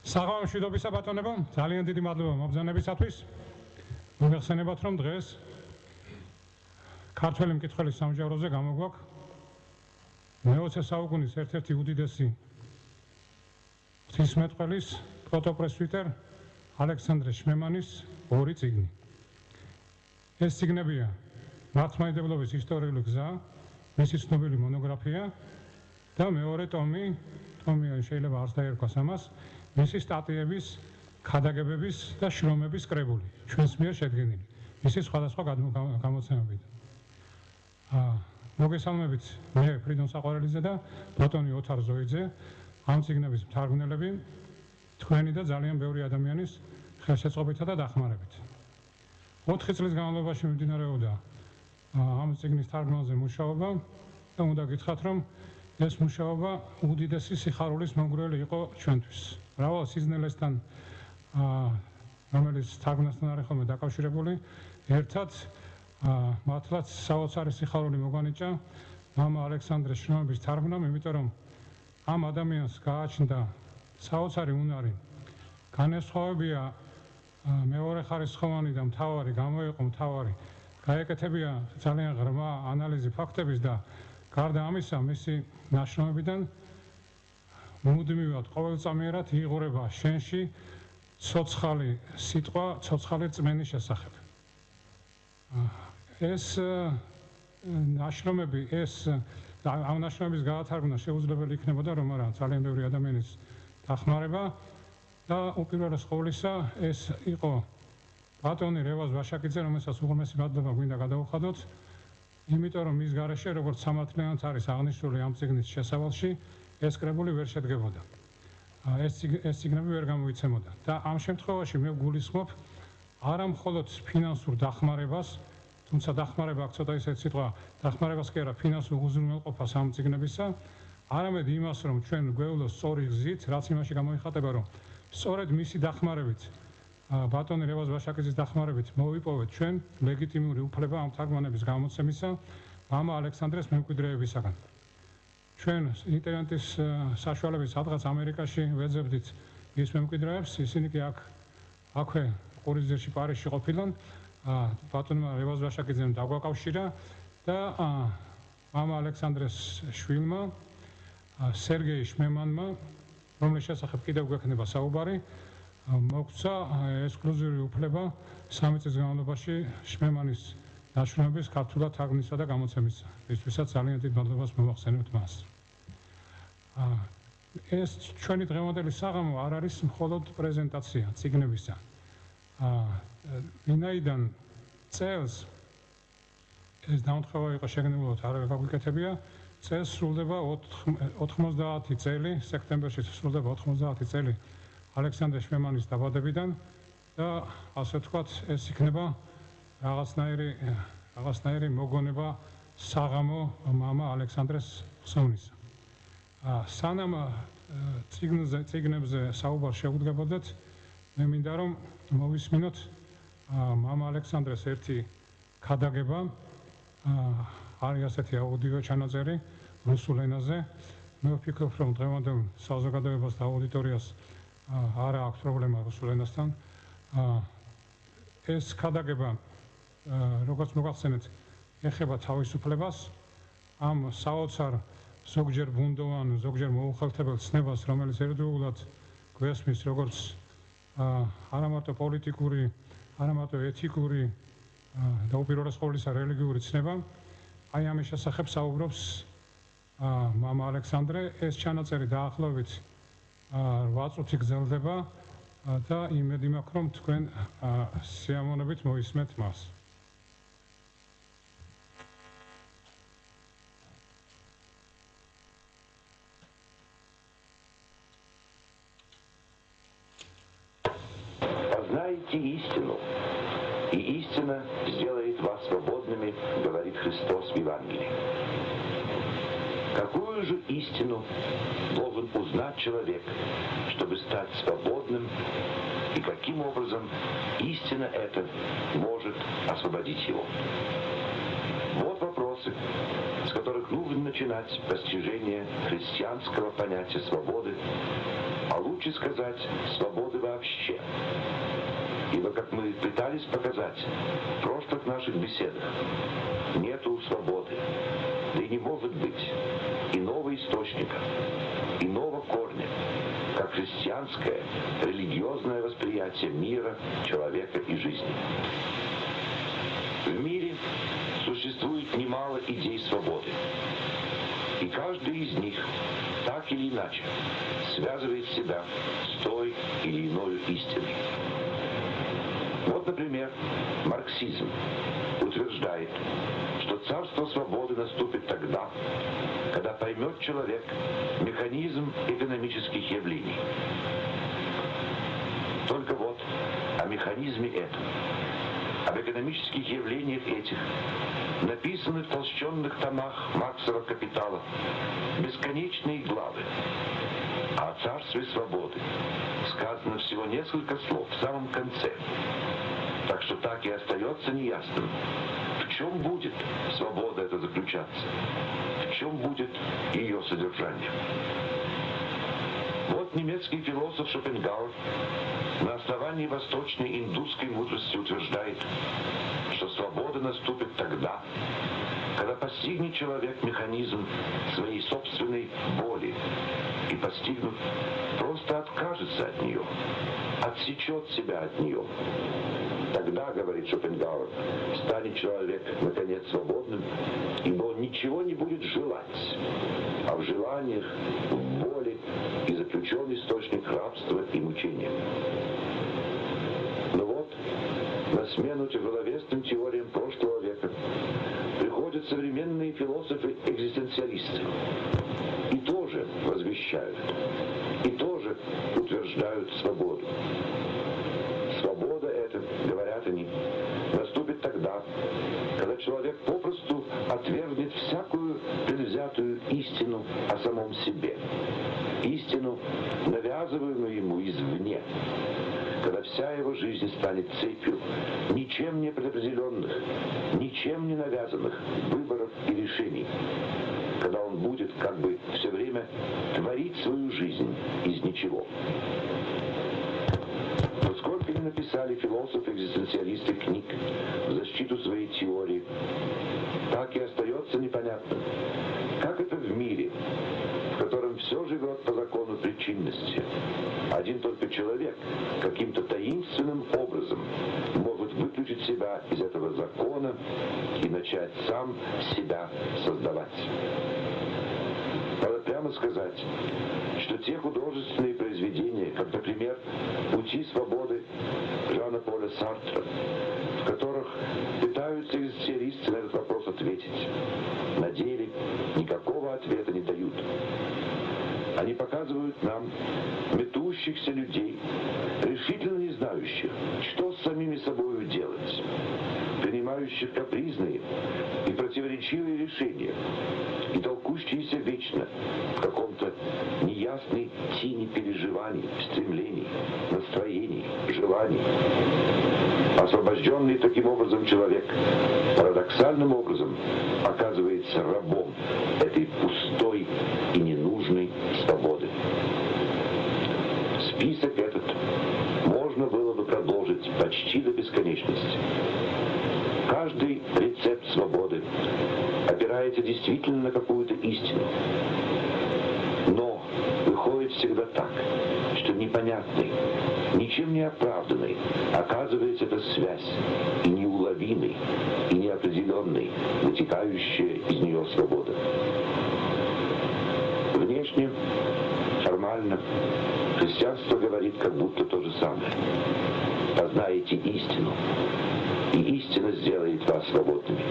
საღამო მშვიდობისა ბატონებო, ძალიან დიდი მადლობა მობრძანებისათვის. მოგეხსენებათ, რომ დღეს ქართველი მკითხველის სამგზავროზე გამოგვაქვს მე-20 საუკუნის ერთ-ერთი უდიდესი ღვთისმეტყველის პროტოპრესვიტერ ალექსანდრე შმემანის ორი წიგნი. ეს წიგნებია მართლმადიდებლობის ისტორიული გზა, მისი ცნობილი მონოგრაფია და მეორე ტომი შეიძლება არც დაერქვას ამას, მისი სტატიების, ქადაგებების და შრომების კრებული, ჩვენს მიერ შედგენილი, მისი სხვადასხვა გამოცემებით. მოგესალმებით, მე ფრიდონ საყვარელიძე და ბატონი ოთარ ზოიძე, ამ წიგნების მთარგმნელები, თქვენი და ძალიან ბევრი ადამიანის ხელშეწყობითა და დახმარებით. 4 წლის განმავლობაში მიმდინარეობდა ამ წიგნის თარგმნაზე მუშაობა და უნდა გითხრათ, რომ ეს მუშაობა უდიდესი სიხარულის მომგვრელი იყო ჩვენთვის. მრავალ სიზნელესთან, რომელიც თარგმნასთან არის ხოლმე დაკავშირებული, ერთად მართლაც საოცარი სიხარული მოგვანიჭა მამა ალექსანდრე შრომების თარგმნამ, იმიტომ რომ ამ ადამიანს გააჩნდა საოცარი უნარი, განესხვავებია მეორე ხარისხოვანი და მთავარი, გამოიყო მთავარი, გაეკეთებია ძალიან ღრმა ანალიზი ფაქტების და გარდა ამისა, მისი ნაშრომებიდან მუდმივად ყოველწამიერად იღურება შენში ცოცხალი სიტყვა, ცოცხალი რწმენის შესახებ. ეს ნაშრომები, ამ ნაშრომების გაათარგმნა შეუძლებელი იქნებოდა, რომ არა ძალიან ბევრი ადამიანის დახმარება და უპირველეს ყოვლისა ეს იყო ბატონი რევაზ ვაშაკიძე, რომელსაც უღრმესი მადლობა გვინდა გადავუხადოთ. იმიტომ რომ მის გარეშე, როგორც სამართლიანად არის აღნიშნული ამ წიგნის შესავალში, ეს კრებული ვერ შედგებოდა. ეს წიგნები ვერ გამოიცემოდა. და ამ შემთხვევაში მე გულისხმობ არა მხოლოდ ფინანსურ დახმარებას, თუმცა დახმარება აქ ცოტა ისეთი სიტყვა, დახმარებას კი არა, ფინანსურ უზრუნველყოფას ამ წიგნებისა, არამედ იმას, რომ ჩვენ გვევლოს სწორი გზით, რაც იმაში გამოიხატება, რომ სწორედ მისი დახმარებით, ბატონი რევაზ ვაშაკიძის დახმარებით მოვიპოვეთ ჩვენ ლეგიტიმური უფლება ამ თარგმანების გამოცემისა მამა ალექსანდრეს მემკვიდრეებისაგან. ჩვენ ინტერნეტის საშუალებით სადღაც ამერიკაში ვეძებდით ის მემკვიდრეებს, ისინი კი აქვე ყურისძირში პარიზში ყოფილან, ბატონმა რევაზ ვაშაკიძემ დაგვაკავშირა და მამა ალექსანდრეს შვილმა, სერგეი შმემანმა, რომლის შესახებ კიდევ გვექნება საუბარი, მოგცა ექსკლუზიური უფლება 3 წლის განმავლობაში შმემანის ნაშრომების ქართულად თარგმნისა და გამოცემისა. ისთვისაც ძალიან დიდ მადლობას მოვახსენებთ მას. ეს ჩვენი დღევანდელი საღამო არ არის მხოლოდ პრეზენტაცია წიგნებისა. ვინაიდან წელს ეს დამთხევა იყო შეგნებულად არ გაგვიკეთებია, წელს სრულდება 90 წელი, სექტემბერში სრულდება 90 წელი ალექსანდრე შმემანის დაბადებიდან და ასე ვთქვათ, ეს იქნება რაღაცნაირი მოგონება საღამო მამა ალექსანდრეს ხსოვნისა. სანამ წიგნებზე საუბარ შევუდგებოდეთ, მე მინდა რომ მოვისმინოთ მამა ალექსანდრეს ერთი ქადაგება, არის ასეთი აუდიო ჩანაწერი რუსულ ენაზე. მე ვფიქრობ, რომ დღევანდელ საზოგადოებას და აუდიტორიას არა აქვს პრობლემა რუსულ ენასთან. ეს ქადაგება, როგორც მოგახსენეთ, ეხება თავისუფლებას, ამ საოცარ ზოგჯერ ბუნდოვან, ზოგჯერ მოუხალთებელ ცნებას, რომელიც ერთდროულად გვესმის როგორც არა მარტო პოლიტიკური, არა მარტო ეთიკური და უპირველეს ყოვლისა რელიგიური ცნება, აი ამის შესახებ საუბრობს მამა ალექსანდრე. ეს ჩანაწერი დაახლოებით 8 წუთი გრძელდება და იმედი მაქვს, რომ თქვენ სიამოვნებით მოისმენთ მას. Познайте истину, и истина сделает вас свободными, говорит Христос в Евангелии. Какую же истину должен узнать человек, чтобы стать свободным, и каким образом истина эта может освободить его? Вот вопросы, с которых нужно начинать постижение христианского понятия свободы, а лучше сказать свободы вообще. Ибо, как мы пытались показать в прошлых наших беседах, нету свободы, да и не может быть иного источника, иного корня, как христианское религиозное восприятие мира, человека и жизни. В мире существует немало идей свободы, и каждый из них так или иначе связывает себя с той или иной истиной. Вот, например, марксизм утверждает, что царство свободы наступит тогда, когда поймет человек механизм экономических явлений. Только вот о механизме этом, об экономических явлениях этих написаны в толщенных томах Марксова «Капитала» бесконечные главы, а о царстве свободы сказано всего несколько слов в самом конце. Так что так и остается неясным, в чем будет свобода эта заключаться, в чем будет ее содержание. Вот немецкий философ Шопенгауэр на основании восточной индусской мудрости утверждает, что свобода наступит тогда, когда постигнет человек механизм своей собственной воли и, постигнув, просто откажется от нее, отсечет себя от нее. Тогда, говорит Шопенгауэр, станет человек, наконец, свободным, ибо он ничего не будет желать, а в желаниях, в воле и заключен источник рабства и мучения. Но вот, на смену тяжеловесным теориям прошлого века приходят современные философы-экзистенциалисты и тоже возвещают, и тоже утверждают свободу. Свобода эта, говорят они, наступит тогда, когда человек попросту отвергнет всякую предвзятую истину о самом себе, истину, навязываемую ему извне, когда вся его жизнь станет цепью ничем не предопределенных, ничем не навязанных выборов и решений, когда он будет как бы все время творить свою жизнь из ничего. Но сколько ни написали философы-экзистенциалисты книг в защиту своей теории, так и остается непонятным, как это в мире, в котором все живет по закону причинности, один только человек каким-то таинственным образом может выключить себя из этого закона и начать сам себя создавать. Надо прямо сказать, что те художественные произведения, как, например, «Пути свободы» Жана-Поля Сартра, в которых пытаются экзистенциалисты на этот вопрос ответить, на деле никакого ответа не дают. Они показывают нам метущихся людей, решительно не знающих, что с самими собой делать, принимающих капризные и противоречивые решения и толкущиеся вечно в каком-то неясной тени переживаний, стремлений, настроений, желаний. Освобожденный таким образом человек парадоксальным образом оказывается рабом этой пустой и ненужной свободы. Список этот можно было бы продолжить почти до бесконечности. Каждый рецепт свободы опирается действительно на какую-то истину. Но выходит всегда так, что непонятной, ничем не оправданной оказывается эта связь, и неуловимой, и неопределенной, вытекающая из нее свобода. Внешне, формально, христианство говорит как будто то же самое. Познаете истину, и истина сделает вас свободными.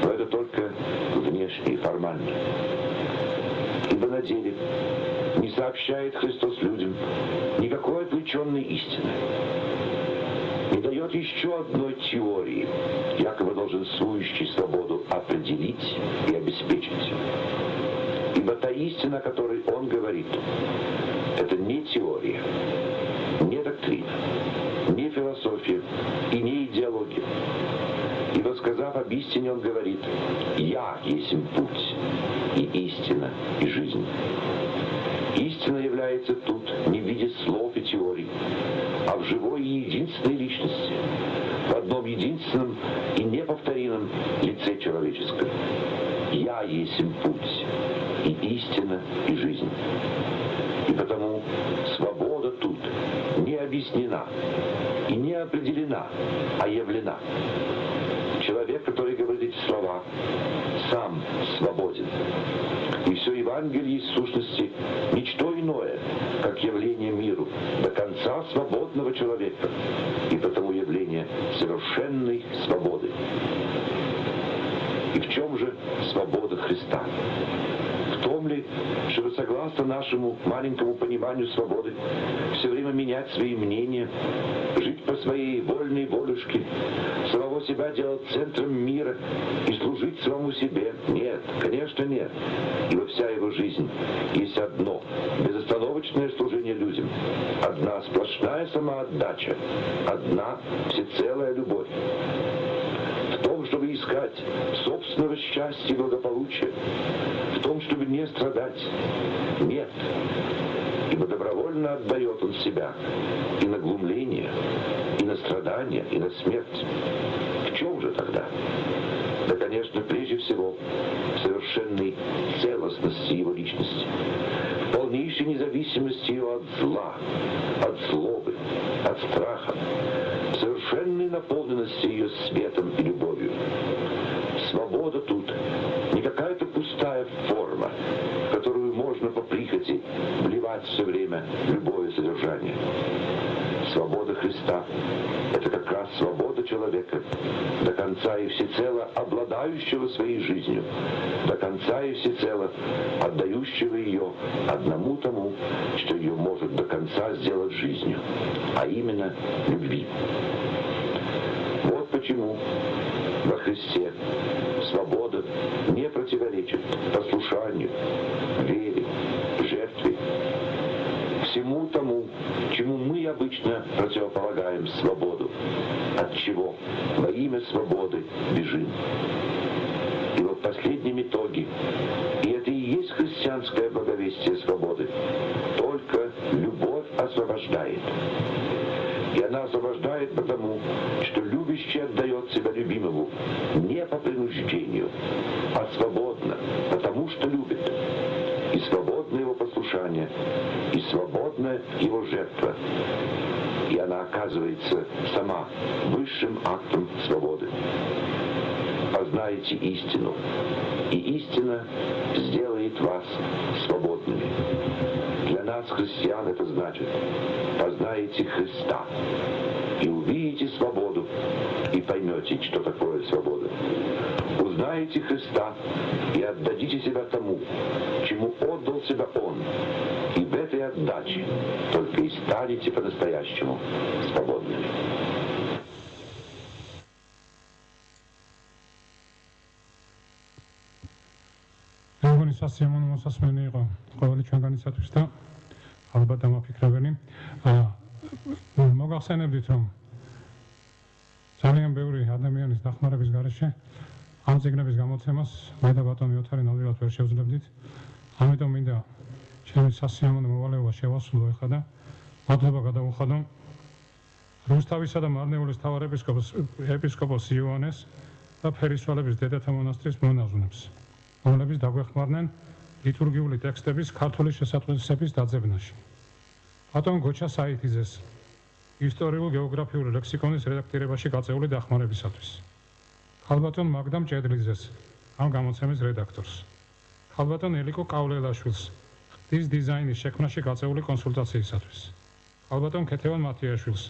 Но это только внешне и формально. Ибо на деле не сообщает Христос людям никакой отвлеченной истины. Не дает еще одной теории, якобы долженствующей свободу определить и обеспечить. Ибо та истина, о которой Он говорит, это не теория, не доктрина, не философия и не идеология. Ибо, сказав об истине, Он говорит: «Я есть путь, и истина, и жизнь». Истина является проявляется тут не в виде слов и теорий, а в живой и единственной личности, в одном единственном и неповторимом лице человеческом. Я есть путь, и истина, и жизнь. И потому свобода тут не объяснена и не определена, а явлена. Человек, который говорит эти слова, сам свободен. И все Евангелие есть в сущности ничто иное, как явление миру до конца свободного человека, и потому явление совершенной свободы. И в чем же свобода Христа? В том ли, чтобы согласно нашему маленькому пониманию свободы все время менять свои мнения, жить по своей вольной волюшке, самого себя делать центром мира и служить самому себе? Нет, конечно нет. Ибо вся его жизнь есть одно безостановочное служение людям, одна сплошная самоотдача, одна всецелая любовь. В том, чтобы искать собственного счастья и благополучия, в том, чтобы не страдать, нет. Ибо добровольно отдает он себя и на глумление, и на страдания, и на смерть. В чем же тогда? Да, конечно, прежде всего, в совершенной целостности его личности, в полнейшей независимости его от зла, от злобы, от страха, в совершенной наполненности ее светом и любовью. Свобода тут не какая-то пустая форма, в которую можно по прихоти вливать все время любое содержание. Свобода Христа – это как раз свобода человека, до конца и всецело обладающего своей жизнью, до конца и всецело отдающего ее одному тому, что ее может до конца сделать жизнью, а именно любви. Вот почему во Христе свобода не противоречит послушанию, вере, жертве, всему тому, чему мы обычно противополагаем свободу, от чего во имя свободы бежим. И в последнем итоге, и это и есть христианское благовестие свободы, только любовь освобождает. И она освобождает потому, что любящий отдает себя любимому не по принуждению, а свободно, потому что любит. И свободно его послушание, и свободна его жертва. И она оказывается сама высшим актом свободы. Познаете истину, и истина сделает вас свободными. Для нас, христиан, это значит: познаете Христа, и увидите свободу, и поймете, что такое свобода. Узнаете Христа, и отдадите себя тому, чему отдал себя Он, и в этой отдаче только и станете по-настоящему свободными. სასიამოვნო მოსასმენი იყო ყოველი ჩვენგანისათვის და ალბათ დამაფიქრებელი. მოგახსენებდით, რომ ძალიან ბევრი ადამიანის დახმარების გარეშე ამ წიგნების გამოცემას მე და ბატონი ოთარი ნამდვილად ვერ შევძლებდით. ამიტომ მინდა ჩემი სასიამოვნო მოვალეობა შევასრულო ეხლა და მადლობა გადავუხადო რუსთავისა და მარნეულის მთავარეპისკოპოს იოანეს და ფერისვალების დედათა მონასტრის მონაზვნებს, რომლებიც დაგვეხმარნენ ლიტურგიული ტექსტების ქართული შესატყვისების დაძებნაში. ბატონ გოჩა საითიძეს ისტორიულ-გეოგრაფიული ლექსიკონის რედაქტირებაში გაწეული დახმარებისათვის. ქალბატონ მაგდა მჭედლიძეს ამ გამოცემის რედაქტორს. ქალბატონ ელიკო კავლელაშვილს ხდის დიზაინის შექმნაში გაწეული კონსულტაციისათვის. ქალბატონ ქეთევან მათიაშვილს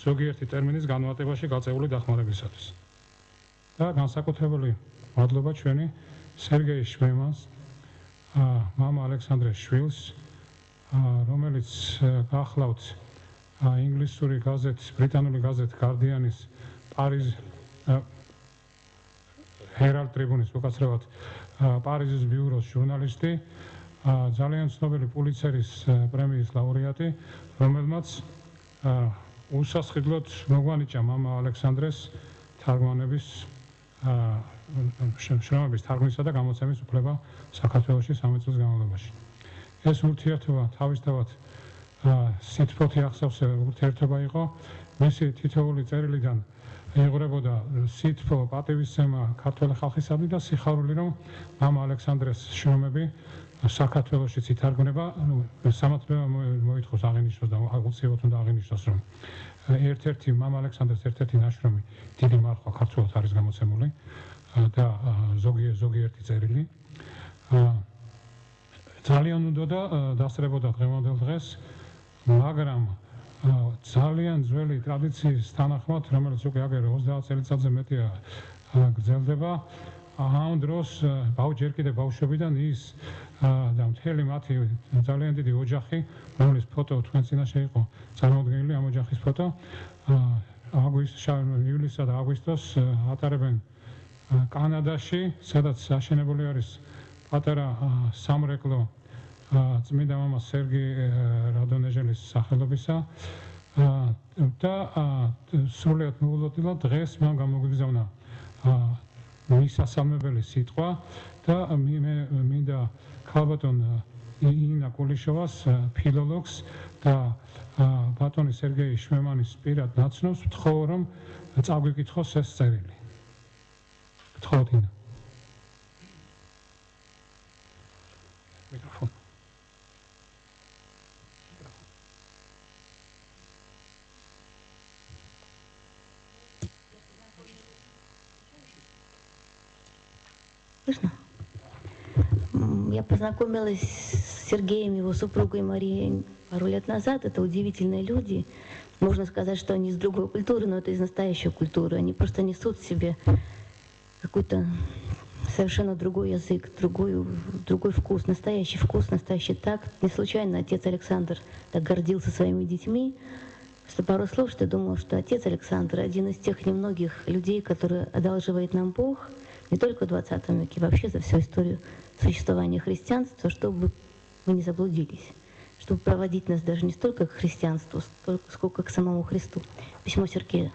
ზოგიერთი ტერმინის განმარტებაში გაწეული დახმარებისათვის. და განსაკუთრებული მადლობა ჩვენი სერგეი შვემანს, მამა ალექსანდრეს შვილს, რომელიც გახლავთ ინგლისური გაზეთ, ბრიტანული გაზეთ გარდიანის პარიზ ჰერალდ ტრიბუნის უკაცრავად პარიზის ბიუროს ჟურნალისტი, ძალიან ცნობილი პულიცერის პრემიის ლაურეატი, რომელმაც უსასყიდლოდ მოგვანიჭა მამა ალექსანდრეს თარგმანების შრომების თარგმნისა და გამოცემის უფლება საქართველოში 13 წლის განმავლობაში. ეს ურთიერთობა თავისთავად სითბოთი ახსოვს ურთიერთობა იყო. მისი თითოეული წერილიდან იღვრებოდა სითბო, პატივისცემა ქართველი ხალხისადმი და სიხარული, რომ მამა ალექსანდრეს შრომები საქართველოშიც ითარგმნება. სამართლებმა მოითხოვს აღინიშნოს და აუცილებლად უნდა აღინიშნოს, რომ ერთ-ერთი მამა ალექსანდრეს ერთ-ერთი ნაშრომი დიდი მარხვა ქართულად არის გამოცემული და ზოგიერთი წერილი. ძალიან უნდოდა დასწრებოდა დღევანდელ დღეს, მაგრამ ძალიან ძველი ტრადიციის თანახმად, რომელიც უკვე აგერ 30 წელიწადზე მეტია გრძელდება, ამ დროს ჯერ კიდევ ბავშვობიდან ის და მთელი მათი ძალიან დიდი ოჯახი, რომლის ფოტო თქვენ წინაშე იყო წარმოდგენილი, ამ ოჯახის ფოტო, ივლისსა და აგვისტოს ატარებენ კანადაში, სადაც აშენებული არის პატარა სამრეკლო წმინდა მამა სერგი რადონეჟელის სახელობისა და სრულიად მოულოდნელად დღეს მან გამოგვიგზავნა მისასალმებელი სიტყვა და მე მინდა ქალბატონ ინა კულიშოვას, ფილოლოგს და ბატონი სერგეი შმემანის პირად ნაცნობს ვთხოვ, რომ წაგვიკითხოს ეს წერილი. ვთხოვთ ინა. მიკროფონ. Слышно? Я познакомилась с Сергеем, его супругой Марией, пару лет назад. Это удивительные люди. Можно сказать, что они из другой культуры, но это из настоящей культуры. Они просто несут в себе какой-то совершенно другой язык, другой вкус, настоящий такт. Не случайно отец Александр так гордился своими детьми. После пару слов, что я думала, что отец Александр один из тех немногих людей, которые одалживает нам Бог, не только в 20 веке, вообще за всю историю существования христианства, чтобы мы не заблудились, чтобы проводить нас даже не столько к христианству, сколько к самому Христу. Письмо Сергея.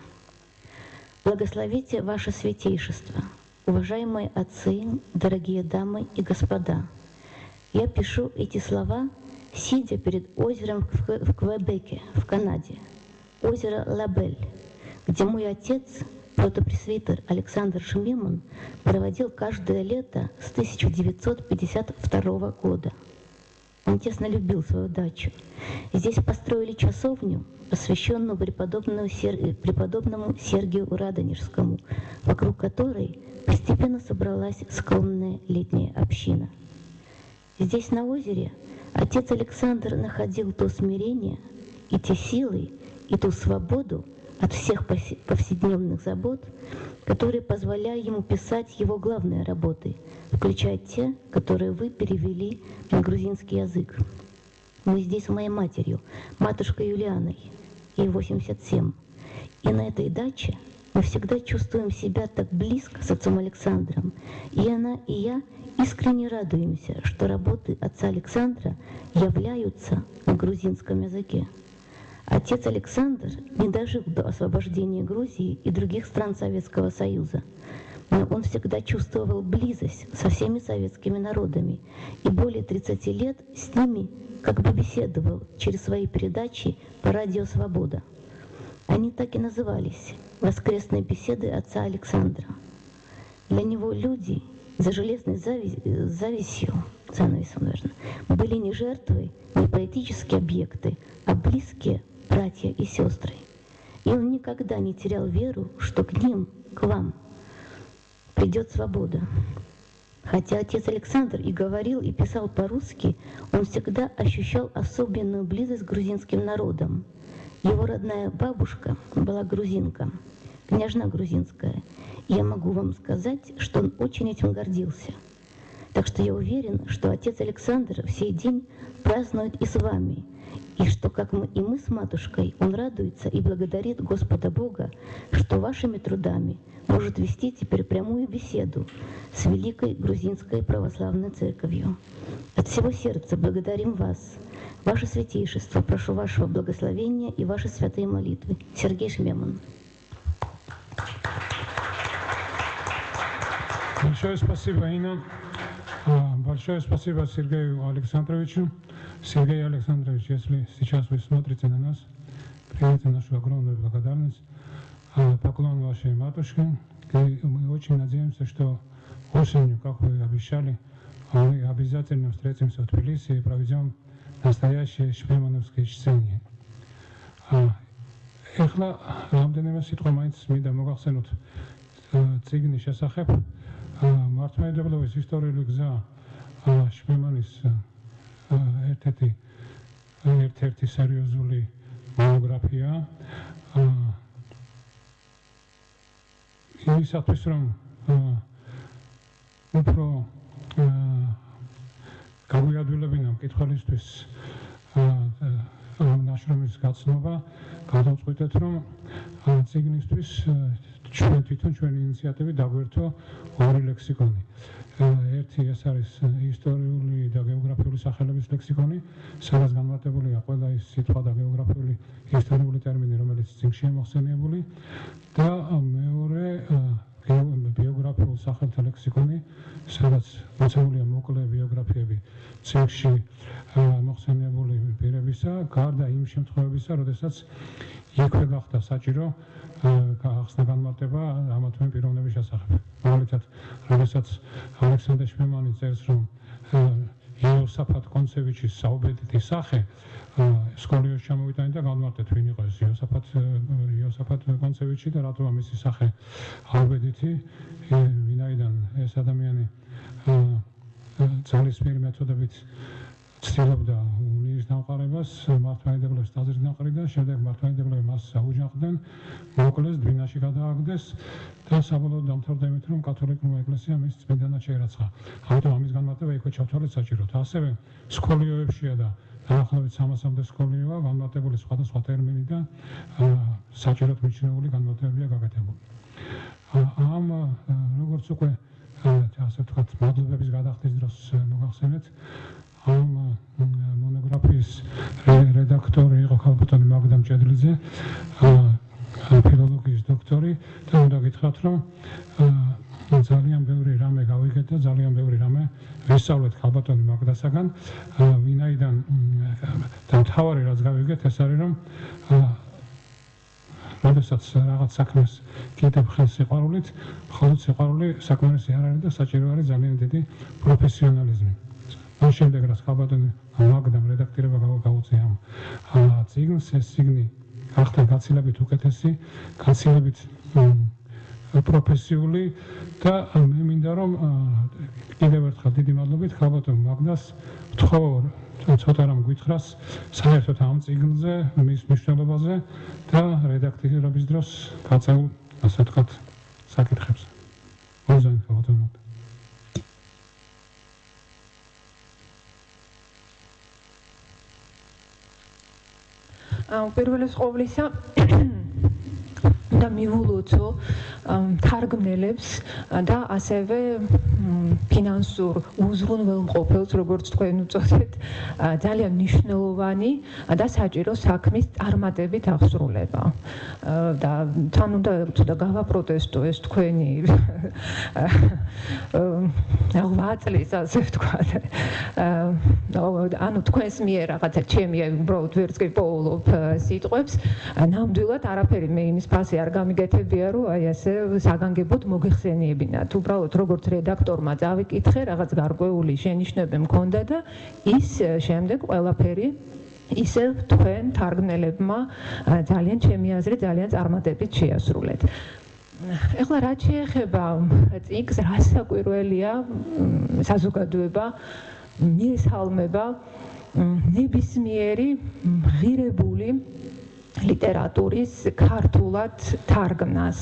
«Благословите ваше святейшество, уважаемые отцы, дорогие дамы и господа. Я пишу эти слова, сидя перед озером в Квебеке, в Канаде, озеро Лабель, где мой отец, протопресвитер Александр Шмеман, проводил каждое лето с 1952 года. Он тесно любил свою дачу. Здесь построили часовню, посвященную преподобному Сергию Радонежскому, вокруг которой постепенно собралась скромная летняя община. Здесь, на озере, отец Александр находил то смирение и те силы, и ту свободу от всех повседневных забот, которые позволяли ему писать его главные работы, включая те, которые вы перевели на грузинский язык. Мы здесь с моей матерью, матушкой Юлианой, ей 87. И на этой даче мы всегда чувствуем себя так близко с отцом Александром. И она, и я искренне радуемся, что работы отца Александра являются на грузинском языке. Отец Александр не дожил до освобождения Грузии и других стран Советского Союза, но он всегда чувствовал близость со всеми советскими народами и более 30 лет с ними как бы беседовал через свои передачи по радио «Свобода». Они так и назывались «Воскресные беседы отца Александра». Для него люди за железной занавесью, наверное, были не жертвы, не поэтические объекты, а близкие братья и сестры. И он никогда не терял веру, что к ним, к вам, придет свобода. Хотя отец Александр и говорил, и писал по-русски, он всегда ощущал особенную близость с грузинским народом. Его родная бабушка была грузинка, княжна грузинская. И я могу вам сказать, что он очень этим гордился. Так что я уверен, что отец Александр в сей день празднует и с вами, и что, как мы с матушкой, он радуется и благодарит Господа Бога, что вашими трудами может вести теперь прямую беседу с Великой Грузинской Православной Церковью. От всего сердца благодарим вас, ваше святейшество, прошу вашего благословения и ваши святые молитвы. Сергей Шмеман. Большое спасибо, Инна. Большое спасибо Сергею Александровичу. Сергей Александрович, если сейчас вы смотрите на нас, примите нашу огромную благодарность, поклон вашей матушке, и мы очень надеемся, что осенью, как вы обещали, мы обязательно встретимся в Тбилиси и проведем настоящее шпемановское чтение. Ეხლა რამდენიმე სიტყვა მაინც მინდა მოგახსენოთ წიგნის შესახებ. მართლმადიდებლობის ისტორიული გზა შპემანის ერთ-ერთი სერიოზული მონოგრაფია. იმისათვის რომ უფრო გაგვიადვილებინა მკითხველისთვის ნაშრომის გაცნობა, გადავწყვიტეთ რომ წიგნისთვის ჩვენი ინიციატივით დაგვერთო ორი ლექსიკონი. ერთი ეს არის ისტორიული და გეოგრაფიული სახელების ლექსიკონი, სადაც განმარტებულია ყველა ის სიტყვა და გეოგრაფიული ისტორიული ტერმინი, რომელიც წიგნშია მოხსენიებული და მეორე ბიოგრაფიულ სახელთა ლექსიკონი, სადაც მოცემულია მოკლე ბიოგრაფიები წიგნში მოხსენიებული პირებისა, გარდა იმ შემთხვევებისა, როდესაც იქვე გახდა საჭირო გახსნა განმარტება ამა თუ იმ პიროვნების შესახებ. მაგალითად, როდესაც ალექსანდრე შპემანი წერს, რომ იოსაფატ კონცევიჩის საუბედითი სახე სკოლიოში ჩამოვიტანე და განმარტეთ, ვინ იყო ეს იოსაფატ კონცევიჩი და რატოა მისი სახე აუბედითი, ვინაიდან ეს ადამიანი ძალისმიერი მეთოდებით ცდილობდა უნიის დამყარებას, მართლმადიდებლებს ტაძრის დამყარდა, შემდეგ მართლმადიდებლები მას აუჯანყდნენ, მოკლეს, დვინაში გადააგდეს და საბოლოოდ დამთავრდა იმით, რომ კათოლიკურმა ეკლესიამ ის წმინდანად შეერაცხა. ამიტომ ამის განმარტება იქვე ჩავთვალეთ საჭიროდ. ასევე სკოლიოებშია და დაახლოებით 300-მდე სკოლიოა განმარტებული სხვადასხვა ტერმინი და საჭიროდ მიჩნეული განმარტებებია გაკეთებული. ამ როგორც უკვე ასე ვთქვათ, მადლობების გადახდის დროს მოგახსენეთ, ამ მონოგრაფიის რედაქტორი იყო ქალბატონი მაგდა მჭედლიძე, ფილოლოგიის დოქტორი და უნდა გითხრათ, რომ ძალიან ბევრი რამე გავიგეთ და ძალიან ბევრი რამე ვისწავლეთ ქალბატონი მაგდასაგან, ვინაიდან და მთავარი რაც გავიგეთ ეს არის, რომ როდესაც რაღაც საქმეს კიდევ ხელს სიყვარულით, მხოლოდ სიყვარული საკმარისი არ არის და საჭირო არის ძალიან დიდი პროფესიონალიზმი. ამ შემდეგ რაც ქალბატონი მაგდამ რედაქტირება გაუწია ამ წიგნს, ეს წიგნი გახდა გაცილებით უკეთესი, გაცილებით პროფესიული და მე მინდა რომ კიდევ ერთხელ დიდი მადლობით ქალბატონ მაგდას ვთხოვ ცოტა რამ გითხრას საერთოდ ამ წიგნზე, მის მნიშვნელობაზე და რედაქტირების დროს გაწეულ ასე ვთქვათ საკითხებს. მოგზაურობთ ქალბატონ მაგდა. პირველის ყოვლისა და მივულოცო თარგმნელებს და ასევე ფინანსურ უზრუნველმყოფელს, როგორც თქვენ უწოდეთ, ძალიან მნიშვნელოვანი და საჭირო საქმის წარმატებით აღსრულება. და თან უნდა ცოტა გავაპროტესტო ეს თქვენი ღვაწლის, ასე ვთქვათ. ანუ თქვენს მიერ რაღაცა ჩემი უბრალოდ ვერც კი პოულობ სიტყვებს, ნამდვილად არაფერი მე იმის ფასი არ გამიგეთებია, რომ აი ასე საგანგებოდ მოგეხსენიებინათ. უბრალოდ როგორც რედაქტორმა წავიკითხე, რაღაც გარკვეული შენიშვნები მქონდა და ის შემდეგ ყველაფერი ისევ თქვენ თარგმნელებმა ძალიან ჩემი აზრით ძალიან წარმატებით შეასრულეთ. ეხლა რაც შეეხება წიგნს, რა საკვირველია საზოგადოება მიესალმება ნებისმიერი ღირებული ლიტერატურის ქართულად თარგმნას.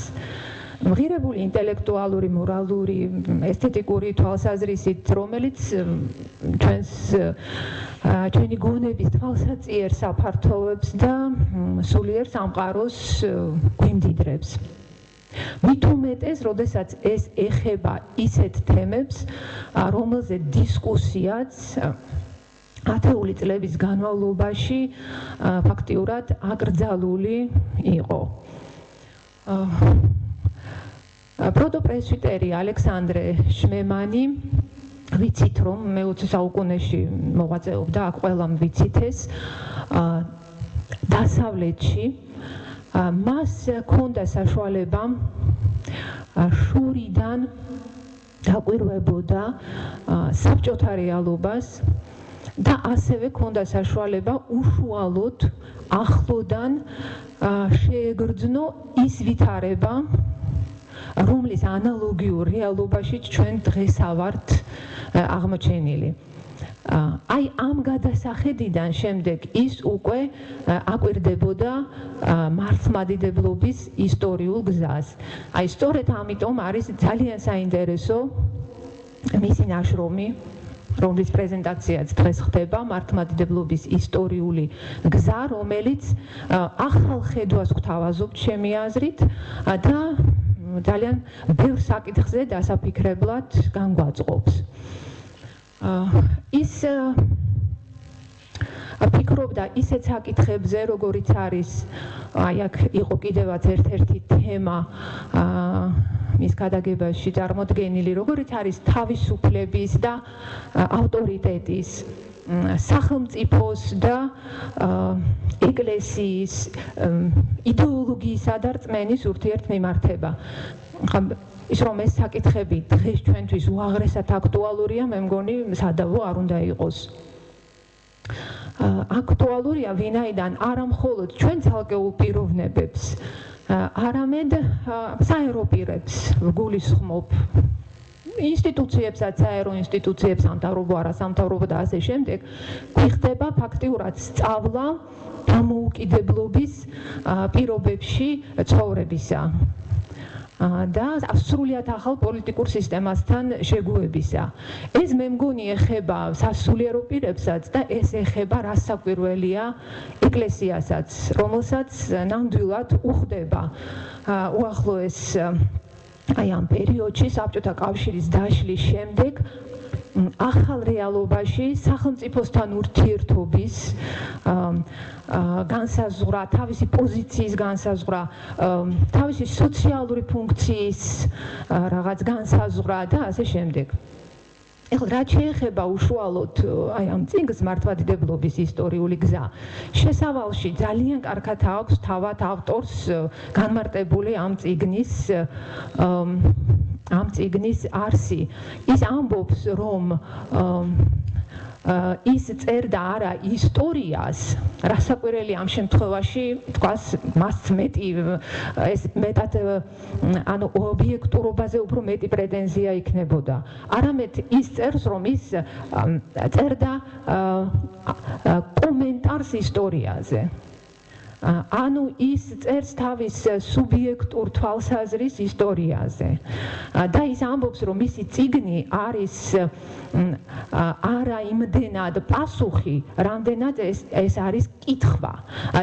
ღირებული ინტელექტუალური, მორალური, ესთეტიკური თვალსაზრისით, რომელიც ჩვენი გონების თვალსაწიერს აფართოვებს და სულიერ სამყაროს გვიმდიდრებს. მით უმეტეს, როდესაც ეს ეხება ისეთ თემებს, რომელზეც დისკუსიაც ათეული წლების განმავლობაში ფაქტიურად აკრძალული იყო. პროტოპრესვიტერი ალექსანდრე შმემანი ვიცით რომ მე-20 საუკუნეში მოღვაწეობდა აქ ყველამ ვიცით ეს დასავლეთში მას ჰქონდა საშუალება შორიდან დაკვირვებოდა საბჭოთა რეალობას და ასევე ჰქონდა საშუალება უშუალოდ ახლოდან შეეგრძნო ის ვითარება რომლის ანალოგიურ რეალობაში ჩვენ დღეს ავართ აღმოჩენილი. აი ამ გადასახედიდან შემდეგ ის უკვე აკვირდებოდა მართლმადიდებლობის ისტორიულ გზას. აი სწორედ ამიტომ არის ძალიან საინტერესო მისი ნაშრომი, რომლის პრეზენტაციაც დღეს ხდება, მართლმადიდებლობის ისტორიული გზა, რომელიც ახალ ხედვას გვთავაზობთ ჩემი აზრით და ძალიან ბევრ საკითხზე დასაფიქრებლად განგვაწყობს. ის ფიქრობდა ისეთ საკითხებზე, როგორიც არის, აი აქ იყო კიდევაც ერთ-ერთი თემა მის გადაგებაში წარმოდგენილი, როგორიც არის თავისუფლების და ავტორიტეტის, სახელმწიფოს და ეკლესიის იდეოლოგიისა და რწმენის ურთიერთმემართება. ის რომ ეს საკითხები დღეს ჩვენთვის უაღრესად აქტუალურია, მე მგონი სადავო არ უნდა იყოს. აქტუალურია ვინაიდან არა მხოლოდ ჩვენ ცალკეულ პიროვნებებს, არამედ საერო პირებს გულისხმობ ინსტიტუციებსაც, საერო ინსტიტუციებს, სამთავრობო, არასამთავრობო და ასე შემდეგ, გვიხდება ფაქტიურად სწავლა დამოუკიდებლობის პირობებში ცხოვრებისა. და სრულიად ახალ პოლიტიკურ სისტემასთან შეგუებისა. ეს მე მგონი ეხება სასულიერო პირებსაც და ეს ეხება რასაკვირველია ეკლესიასაც, რომელსაც ნამდვილად უხდება უახლოეს აი ამ პერიოდში საბჭოთა კავშირის დაშლის შემდეგ ახალ რეალობაში სახელმწიფოსთან ურთიერთობის განსაზღვრა, თავისი პოზიციის განსაზღვრა, თავისი სოციალური ფუნქციის რაღაც განსაზღვრა და ასე შემდეგ. ეხლა რაც შეეხება უშუალოდ აი ამ წიგნს მართლმადიდებლობის ისტორიული გზა, შესავალში ძალიან კარგად აქვს თავად ავტორს განმარტებული ამ წიგნის არსი. ის ამბობს, რომ ის წერდა არა ისტორიას, რასაკვირელი ამ შემთხვევაში თქვას მას მეტი ეს მეტად ანუ ობიექტურობაზე უფრო მეტი პრეტენზია იქნებოდა. არამედ ის წერს, რომ ის წერდა კომენტარს ისტორიაზე. ანუ ის წერს თავის სუბიექტურ თვალსაზრის ისტორიაზე. და ის ამბობს, რომ მისი წიგნი არის არა იმდენად პასუხი, რამდენად ეს არის კითხვა.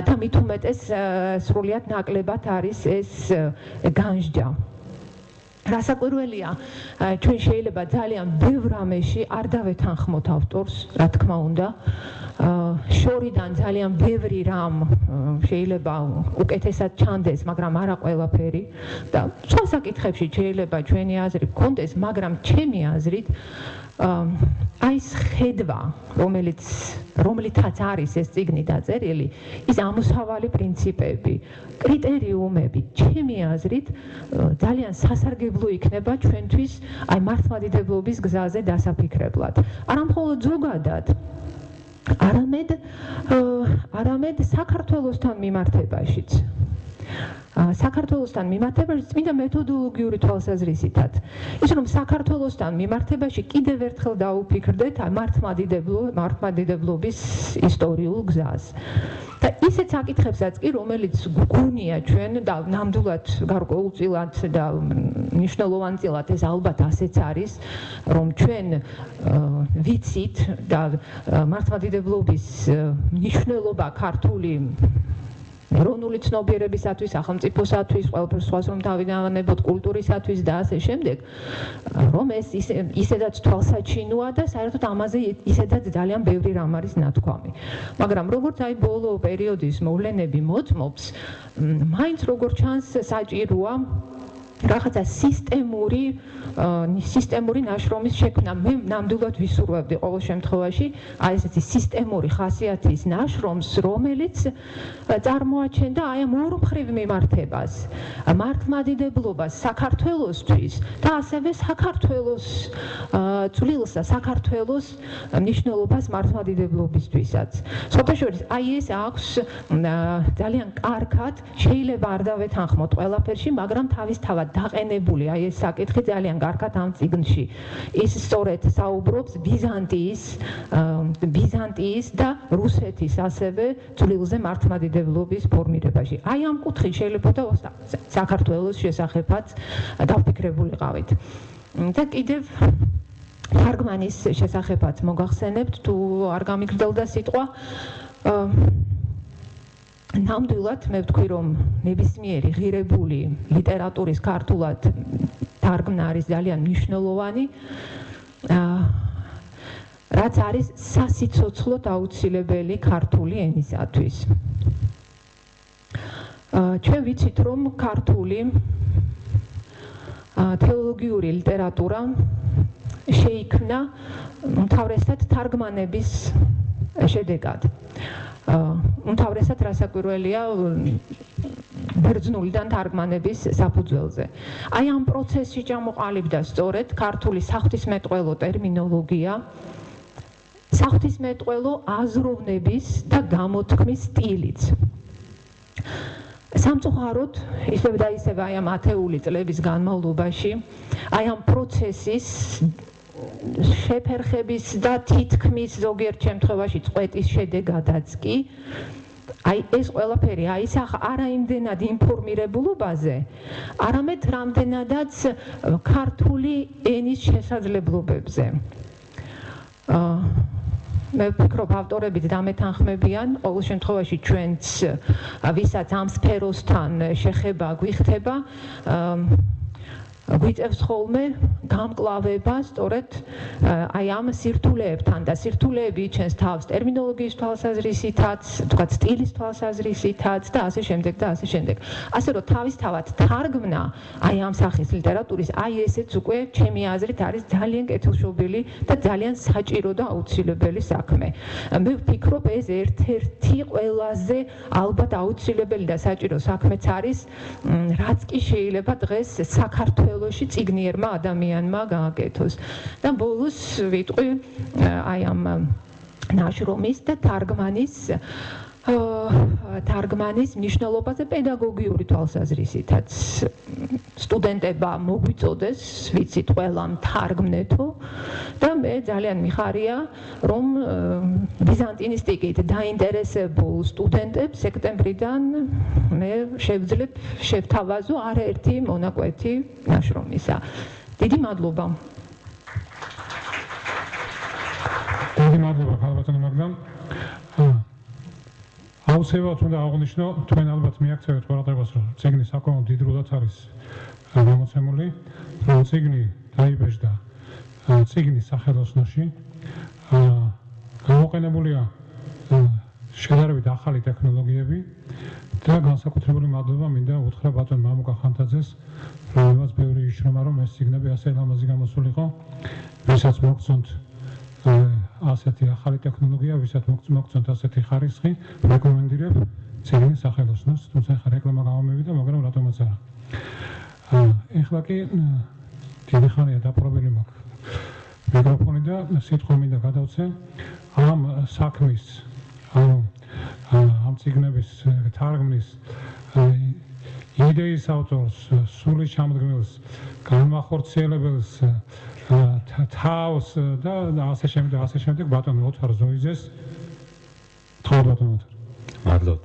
და მით უმეტეს სრულიად ნაკლებად არის ეს განსჯა. რასაკვირველია, ჩვენ შეიძლება ძალიან ბევრ რამეში არ დავეთანხმოთ ავტორს, რა თქმა უნდა. შორიდან ძალიან ბევრი რამ შეიძლება უკეთესად ჩანდეს, მაგრამ არა ყველაფერი და სხვა საკითხებში შეიძლება ჩვენი აზრი გქონდეს, მაგრამ ჩემი აზრით აი ეს ხედვა, რომლითაც არის ეს წიგნი დაწერილი, ის ამოსავალი პრინციპები, კრიტერიუმები, ჩემი აზრით ძალიან სასარგებლო იქნება ჩვენთვის აი მართლმადიდებლობის გზაზე დასაფიქრებლად. არა მხოლოდ ზოგადად, არამედ საქართველოსთან მიმართებაშიც. საქართველოსთან მიმართებაში წმინდა მეთოდოლოგიური თვალსაზრისითაც. ის რომ საქართველოსთან მიმართებაში კიდევ ერთხელ დაუფიქრდეთ მართლმადიდებლობის ისტორიულ გზას. და ისეთ საკითხებსაც კი, რომელიც გვგონია ჩვენ და ნამდვილად გარკვეულწილად და მნიშვნელოვანწილად ეს ალბათ ასეც არის, რომ ჩვენ ვიცით და მართლმადიდებლობის მნიშვნელობა ქართული ეროვნული ცნობიერებისათვის, სახელმწიფოსათვის, ყველაფერს სხვას რომ დავინავანებოთ კულტურისათვის და ასე შემდეგ, რომ ეს ისედაც თვალსაჩინოა და საერთოდ ამაზე ისედაც ძალიან ბევრი რამ არის ნათქვამი. მაგრამ როგორც აი ბოლო პერიოდის მოვლენები მოწმობს, მაინც როგორც ჩანს საჭიროა რაღაცა სისტემური ნაშრომის შექმნა. მე ნამდვილად ვისურვებდი ყოველ შემთხვევაში აი ესეთი სისტემური ხასიათის ნაშრომს, რომელიც წარმოაჩენდა აი ამ ორმხრივ მიმართებას, მართლმადიდებლობას საქართველოსთვის და ასევე საქართველოს წვლილს და საქართველოს მნიშვნელობას მართლმადიდებლობისთვისაც. სხვათაშორის აი ეს აქვს ძალიან კარგად, შეიძლება არ დავეთანხმოთ ყველაფერში, მაგრამ თავისთავად დაყენებული აი ეს საკითხი ძალიან კარგად ამ წიგნში. ის სწორედ საუბრობს ბიზანტიის და რუსეთის ასევე წვლილზე მართლმადიდებლობის ფორმირებაში. აი ამ კუთხით შეიძლება და საქართველოს შესახებაც დავფიქრებულიყავით. და კიდევ თარგმანის შესახებაც მოგახსენებთ, თუ არ გამიგრძელდა სიტყვა. ნამდვილად მე ვთქვი, რომ ნებისმიერი ღირებული ლიტერატურის ქართულად თარგმნა არის ძალიან მნიშვნელოვანი, რაც არის სასიცოცხლოდ აუცილებელი ქართული ენისათვის. ჩვენ ვიცით, რომ ქართული თეოლოგიური ლიტერატურა შეიქმნა უმთავრესად თარგმანების შედეგად. უმთავრესად რასაკვირველია ბერძნულიდან თარგმანების საფუძველზე. აი ამ პროცესში ჩამოყალიბდა სწორედ ქართული საღვთისმეტყველო ტერმინოლოგია, საღვთისმეტყველო აზროვნების და გამოთქმის სტილიც. სამწუხაროდ, ისევ და ისევ აი ამ ათეული წლების განმავლობაში, აი ამ პროცესის შეფერხების და თითქმის ზოგიერთ შემთხვევაში წყვეტის შედეგადაც კი აი ეს ყველაფერი აისახა არა იმდენად ინფორმირებულობაზე, არამედ რამდენადაც ქართული ენის შესაძლებლობებზე. მე ვფიქრობ, ავტორები დამეთანხმებიან, ყოველ შემთხვევაში ჩვენც ვისაც ამ სფეროსთან შეხება გვიხდება, გვიწევს ხოლმე გამკლავება სწორედ აი ამ სირთულეებთან და სირთულეები იჩენს თავს ტერმინოლოგიის თვალსაზრისითაც, თქვათ სტილის თვალსაზრისითაც და ასე შემდეგ და ასე შემდეგ. ასე რომ თავისთავად თარგმნა აი ამ სახის ლიტერატურის აი ესეც უკვე ჩემი აზრით არის ძალიან კეთილშობილი და ძალიან საჭირო და აუცილებელი საქმე. მე ვფიქრობ, ეს ერთ-ერთი ყველაზე ალბათ აუცილებელი და საჭირო საქმეც არის, რაც კი შეიძლება დღეს საქართველოში წიგნიერმა ადამიანმა გააკეთოს. და ბოლოს ვიტყვი აი ამ ნაშრომის და თარგმანის მნიშვნელობაზე პედაგოგიური თვალსაზრისითაც. სტუდენტებმა მოგვიწოდეს, ვიცით ყველამ თარგმნეთო და მე ძალიან მიხარია, რომ ბიზანტინისტიკით დაინტერესებულ სტუდენტებს სექტემბრიდან მე შევძლებ შევთავაზო არაერთი მონაკვეთი ნაშრომისა. დიდი მადლობა. დიდი მადლობა ქალბატონო მაგდამ. აუცილებლად უნდა აღვნიშნო, თქვენ ალბათ მიაქცევთ ყურადღებას, რომ წიგნი საკმაოდ დიდრულად არის გამოცემული, რომ წიგნი დაიბეჭდა წიგნის სახელოსნოში. გამოყენებულია შედარებით ახალი ტექნოლოგიები და განსაკუთრებული მადლობა მინდა უთხრა ბატონ მამუკა ხანთაძეს, რომელმაც ბევრი იშრომა, რომ ეს წიგნები ასე ლამაზი გამოსულიყო, ვისაც მოგწონთ ასეთი ახალი ტექნოლოგია, ვისაც მოგწონთ ასეთი ხარისხი, რეკომენდირებ წიგნის სახელოსნოს, თუმცა ხა რეკლამა გამომივიდა, მაგრამ რატომაც არა. ეხლა კი დიდი ხანია დაპყრობილი მაქვს მიკროფონი და სიტყვა მინდა გადავცე ამ საქმის, ამ წიგნების თარგმნის იდეის ავტორს, სული ჩამდგმელს, განმახორციელებელს, თავს და ასე შემდეგ ბატონ ოთარ ზოიზეს. თქო ბატონ ოთარ. მადლობთ.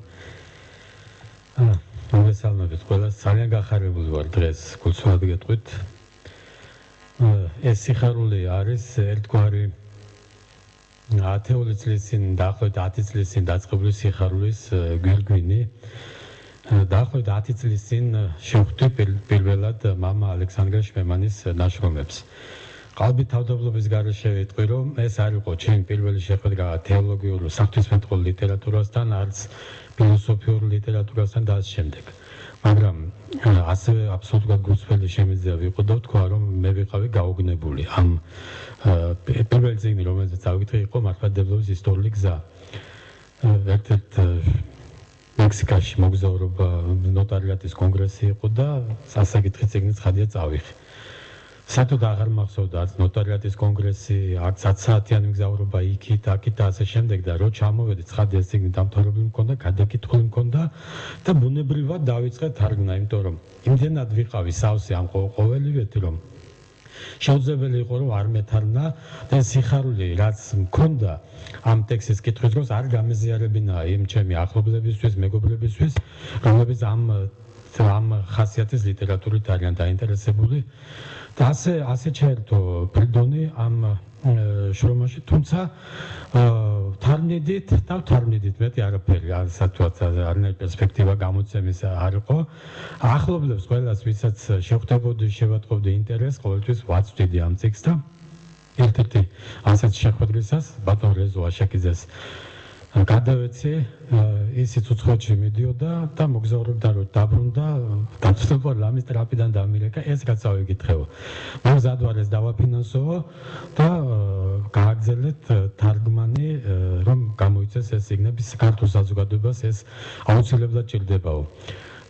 მოგესალმებით ყველას, ძალიან გახარებული ვარ დღეს გულწრფელად გეტყვით. ეს სიხარული არის ერთგვარი 10 წლის წინ, დაახლოებით 10 წლის წინ დაწყებული სიხარულის გვირგვინი. დაახლოებით 10 წლის წინ შევხვდი პირველად მამა ალექსანდრე შმემანის ნაშრომებს. qalbit თავდაბლობის გარეშე ვიტყვი, რომ ეს არ იყო ჩემი პირველი შეხვედრა თეოლოგიურ საღვთისმეტყველო ლიტერატურასთან, არც ფილოსოფიურ ლიტერატურასთან და ამ შემდეგ. მაგრამ ასევე აბსოლუტურად გულწრფელი შემიძლია ვიყო და ვთქვა, რომ მე ვიყავი გაოგნებული. ამ პირველი წიგნი, რომელზეც ავიკითხე, იყო მართლმადიდებლობის ისტორიული გზა. ერთ-ერთ მექსიკაში მოგზაურობა ნოტარიატის კონგრესი იყო და სასაკითხი წიგნიც ხადია წავიღე. საერთოდ აღარ მახსოვდა არც ნოტარიატის კონგრესი, არც 10 საათიანი მგზავრობა იქით, აქით და ასე შემდეგ და რო ჩამოვედი ცხადია წიგნი დამთავრებული მქონდა, გადაკითხული მქონდა და ბუნებრივად დავიწყე თარგმნა, იმიტომ რომ იმდენად ვიყავი სავსე ამ ყოველივეთ, რომ შეუძლებელი იყო რომ არ მეთარგმნა და სიხარული რაც მქონდა ამ ტექსტის კითხვის დროს არ გამეზიარებინა იმ ჩემი ახლობლებისთვის, მეგობრებისთვის, რომლებიც ამ ხასიათის ლიტერატურით არიან დაინტერესებული და ასე ჩაერთო ფრიდონი ამ შრომაში, თუმცა თარგმნიდით მეტი არაფერი სათვაც არნაირი პერსპექტივა გამოცემის არ იყო. ახლობლებს ყველას, ვისაც შევხვდებოდი, შევატყობდი ინტერესს, ყოველთვის ვაწვდიდი ამ ტექსტს და ერთ-ერთი ასეთ შეხვედრისას ბატონ რეზო აშაკიძეს გადავეცი, ისიც უცხოეთში მიდიოდა და მოგზაურობდა, რომ დაბრუნდა, გამწვდობა ლამის ტრაპიდან დამირეკა, ეს რაც ავიკითხეო. მოზად ვარ ეს დავაფინანსოო და გააგრძელეთ თარგმანი, რომ გამოიცეს ეს წიგნები საქართველოს საზოგადოებას, ეს აუცილებლად ჭირდებაო.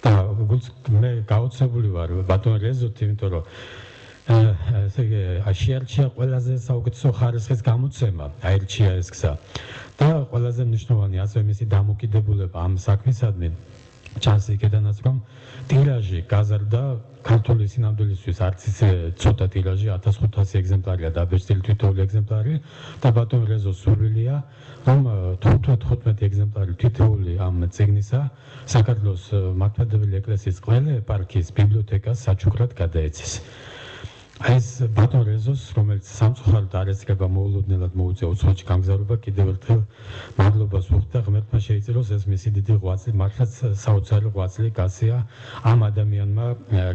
და მე გაოცებული ვარ ბატონ რეზოთ, იმიტომ რომ შეარჩია ყველაზე საუკეთესო ხარისხის გამოცემა, აირჩია ეს გზა. და ყველაზე მნიშვნელოვანი ასევე მისი დამოკიდებულება ამ საქმისადმი ჩანს იქედანაც, რომ ტირაჟი გაზარდა ქართული სინამდვილისთვის არც ისე ცოტა ტირაჟი 1500 ეგზემპლარია დაბეჭდილი თითოეული ეგზემპლარი და ბატონ რეზოს სურვილია, რომ 15 ეგზემპლარი თითოეული ამ წიგნისა საქართველოს მართლმადიდებელი ეკლესიის ყველა ეპარქიის ბიბლიოთეკას საჩუქრად გადაეცეს. ეს ბატონ რეზოს, რომელიც სამწუხაროდ არესწრება მოულოდნელად მოუწია უცხოეთში გამგზავრება, კიდევ ერთხელ მადლობას ვუხდი და ღმერთმა შეიწიროს ეს მისი დიდი ღვაწლი, მართლაც საოცარი ღვაწლი გასია ამ ადამიანმა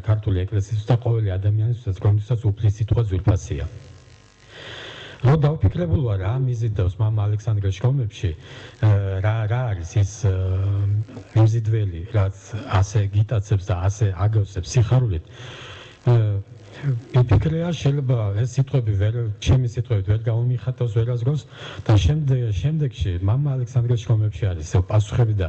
ქართული ეკლესიისთვის და ყოველი ადამიანისთვის, რომლითაც უფლის სიტყვა ძვირფასია. რო დავფიქრებულ ვარ რა მიზიდავს მამა ალექსანდრეს შრომებში, რა არის ის მიმზიდველი, რაც ასე გიტაცებს და ასე აგავსებს სიხარულით. მიფიქრია, შეიძლება ეს სიტყვები ჩემი სიტყვებით ვერ გამომიხატავს ვერასდროს და შემდეგში მამა ალექსანდრეს შრომებში არის პასუხები და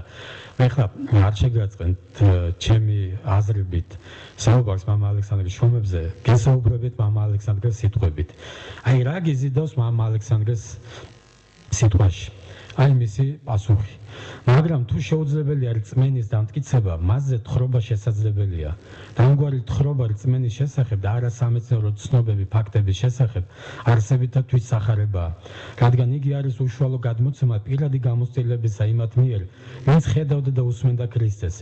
ეხლა არ შეგაწყენთ ჩემი აზრებით საუბარს მამა ალექსანდრეს შრომებზე, გესაუბრებით მამა ალექსანდრეს სიტყვებით. აი რა გიზიდავს მამა ალექსანდრეს სიტყვაში? აი მისი პასუხი. მაგრამ თუ შეუძლებელია რწმენის დამტკიცება, მასზე თხრობა შესაძლებელია. დამგვარი თხრობა რწმენის შესახებ და არა სამეცნიერო ცნობები, ფაქტების შესახებ არსებითა თვითსახარებაა, რადგან იგი არის უშუალო გადმოცემა პირადი გამოცდილებისა იმათ მიერ, ვინც ხედავდა და უსმენდა ქრისტეს